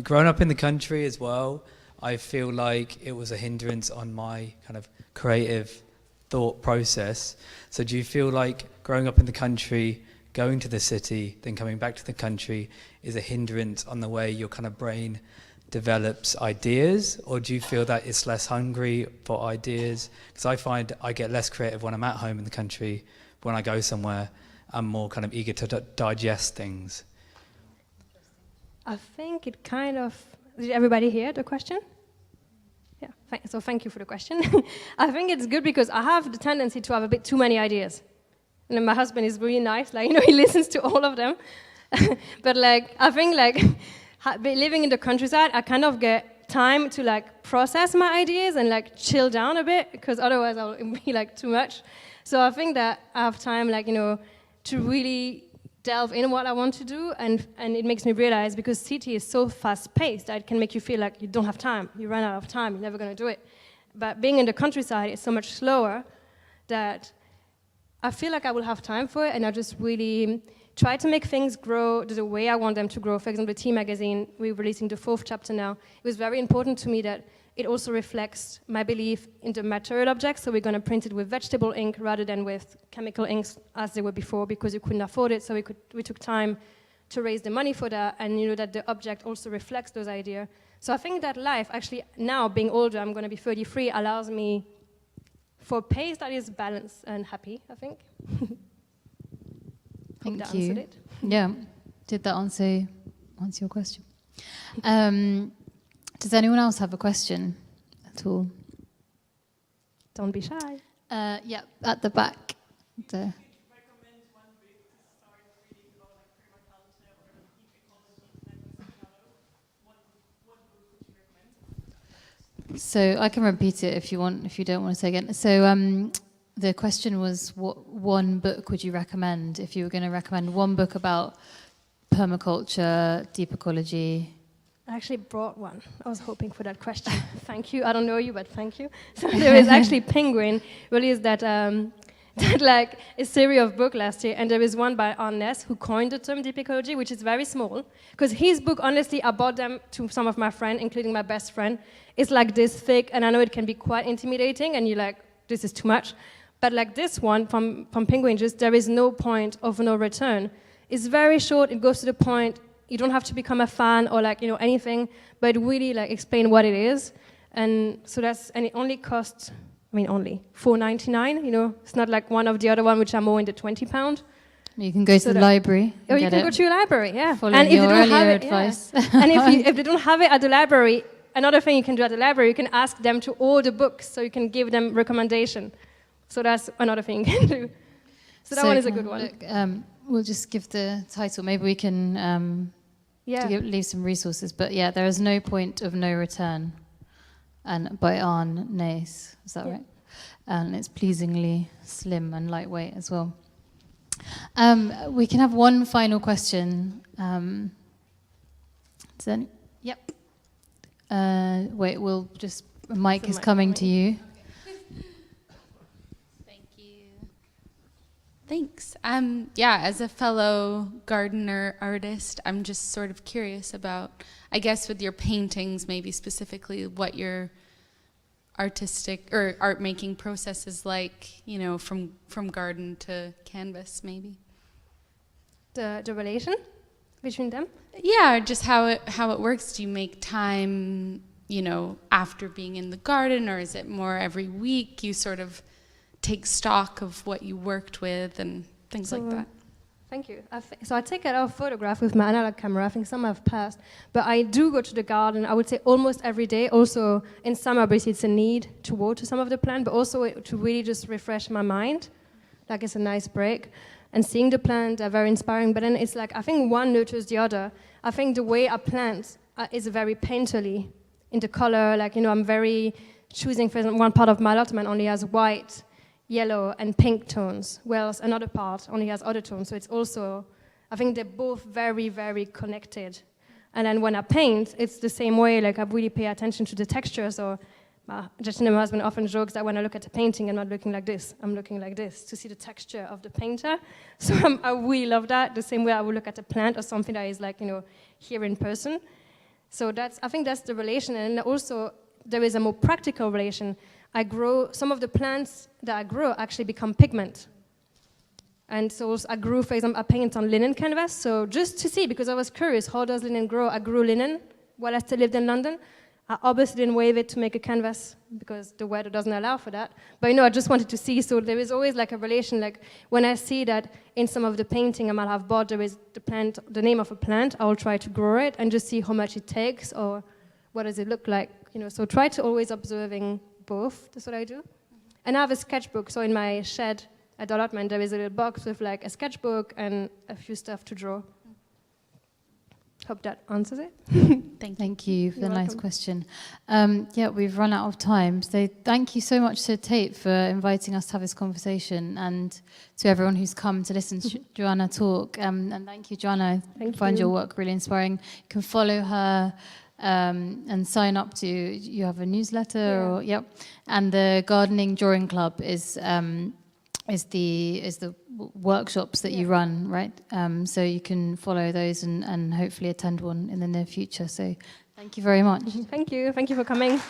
Growing up in the country as well, I feel like it was a hindrance on my kind of creative thought process. So do you feel like growing up in the country, going to the city, then coming back to the country is a hindrance on the way your kind of brain develops ideas, or do you feel that it's less hungry for ideas? Because I find I get less creative when I'm at home in the country. When I go somewhere, I'm more kind of eager to digest things. I think it kind of... Did everybody hear the question? Yeah, so thank you for the question. I think it's good because I have the tendency to have a bit too many ideas. And then my husband is really nice, like, you know, he listens to all of them. But like, I think like, living in the countryside, I kind of get time to like process my ideas and like chill down a bit, because otherwise I'll be like too much. So I think that I have time, like, you know, to really delve in what I want to do, and it makes me realize, because city is so fast-paced that it can make you feel like you don't have time, you run out of time, you're never going to do it. But being in the countryside is so much slower that I feel like I will have time for it, and I just really try to make things grow the way I want them to grow. For example, the Tea magazine, we're releasing the 4th chapter now. It was very important to me that it also reflects my belief in the material objects, so we're going to print it with vegetable ink rather than with chemical inks as they were before, because you couldn't afford it, so we took time to raise the money for that, and you know that the object also reflects those ideas. So I think that life, actually now being older, I'm going to be 33, allows me for a pace that is balanced and happy, I think. Thank you. Yeah, did that answer your question? Does anyone else have a question at all? Don't be shy. Yeah, at the back. There. So I can repeat it if you want, if you don't want to say again. So the question was, what one book would you recommend if you were going to recommend one book about permaculture, deep ecology? I actually brought one. I was hoping for that question. Thank you. I don't know you, but thank you. So there is actually Penguin released that like a series of books last year, and there is one by Arness who coined the term deep ecology, which is very small. Because his book, honestly, I bought them to some of my friends, including my best friend. It's like this thick, and I know it can be quite intimidating, and you're like, this is too much. But like this one from Penguin, just there is no point of no return. It's very short. It goes to the point. You don't have to become a fan or like, you know, anything, but really like explain what it is. And so and it only costs, only $4.99, you know. It's not like one of the other one, which are more in the £20. You can go to the library. Or you can go to your library, yeah. Following your earlier advice. Yeah. And if they don't have it at the library, another thing you can do at the library, you can ask them to order books, so you can give them recommendation. So that's another thing you can do. So that one is a good one. Look, we'll just give the title. Maybe we can leave some resources. But yeah, there is no point of no return. And by Arne Naes, is that right? And it's pleasingly slim and lightweight as well. We can have one final question. Yep. Wait, we'll just. Mike is coming to you. Thanks. As a fellow gardener artist, I'm just sort of curious about, I guess with your paintings, maybe specifically what your artistic or art making process is like, you know, from garden to canvas, maybe. The relation between them? Yeah, just how it works. Do you make time, you know, after being in the garden, or is it more every week you sort of take stock of what you worked with and things like that? Thank you. So I take a lot of photographs with my analog camera. I think some have passed. But I do go to the garden, I would say almost every day. Also in summer, obviously it's a need to water some of the plant, but also to really just refresh my mind. Like it's a nice break. And seeing the plant are very inspiring. But then it's like, I think one nurtures the other. I think the way I plant is very painterly in the color. Like, you know, I'm very choosing, for example, one part of my allotment only has white, yellow and pink tones, whereas another part only has other tones. So it's also, I think they're both very, very connected. And then when I paint, it's the same way, like I really pay attention to the textures. Or Justin and my husband often jokes that when I look at a painting, I'm not looking like this, I'm looking like this to see the texture of the painter. So I really love that, the same way I would look at a plant or something that is like, you know, here in person. So I think that's the relation. And also there is a more practical relation. Some of the plants that I grow actually become pigment. And so I grew, for example, I paint on linen canvas. So just to see, because I was curious, how does linen grow? I grew linen while I still lived in London. I obviously didn't wave it to make a canvas because the weather doesn't allow for that. But you know, I just wanted to see. So there is always like a relation. Like when I see that in some of the painting I might have bought, there is the name of a plant, I will try to grow it and just see how much it takes or what does it look like. You know, so try to always observing both. That's what I do. And I have a sketchbook. So in my shed at the allotment, there is a little box with like a sketchbook and a few stuff to draw. Hope that answers it. Thank you for the nice question. We've run out of time. So thank you so much to Tate for inviting us to have this conversation, and to everyone who's come to listen to Johanna talk. And thank you, Johanna. I find your work really inspiring. You can follow her and sign up to, you have a newsletter, and the Gardening Drawing Club is the workshops that you run, right? So you can follow those and hopefully attend one in the near future. So thank you very much. Thank you for coming.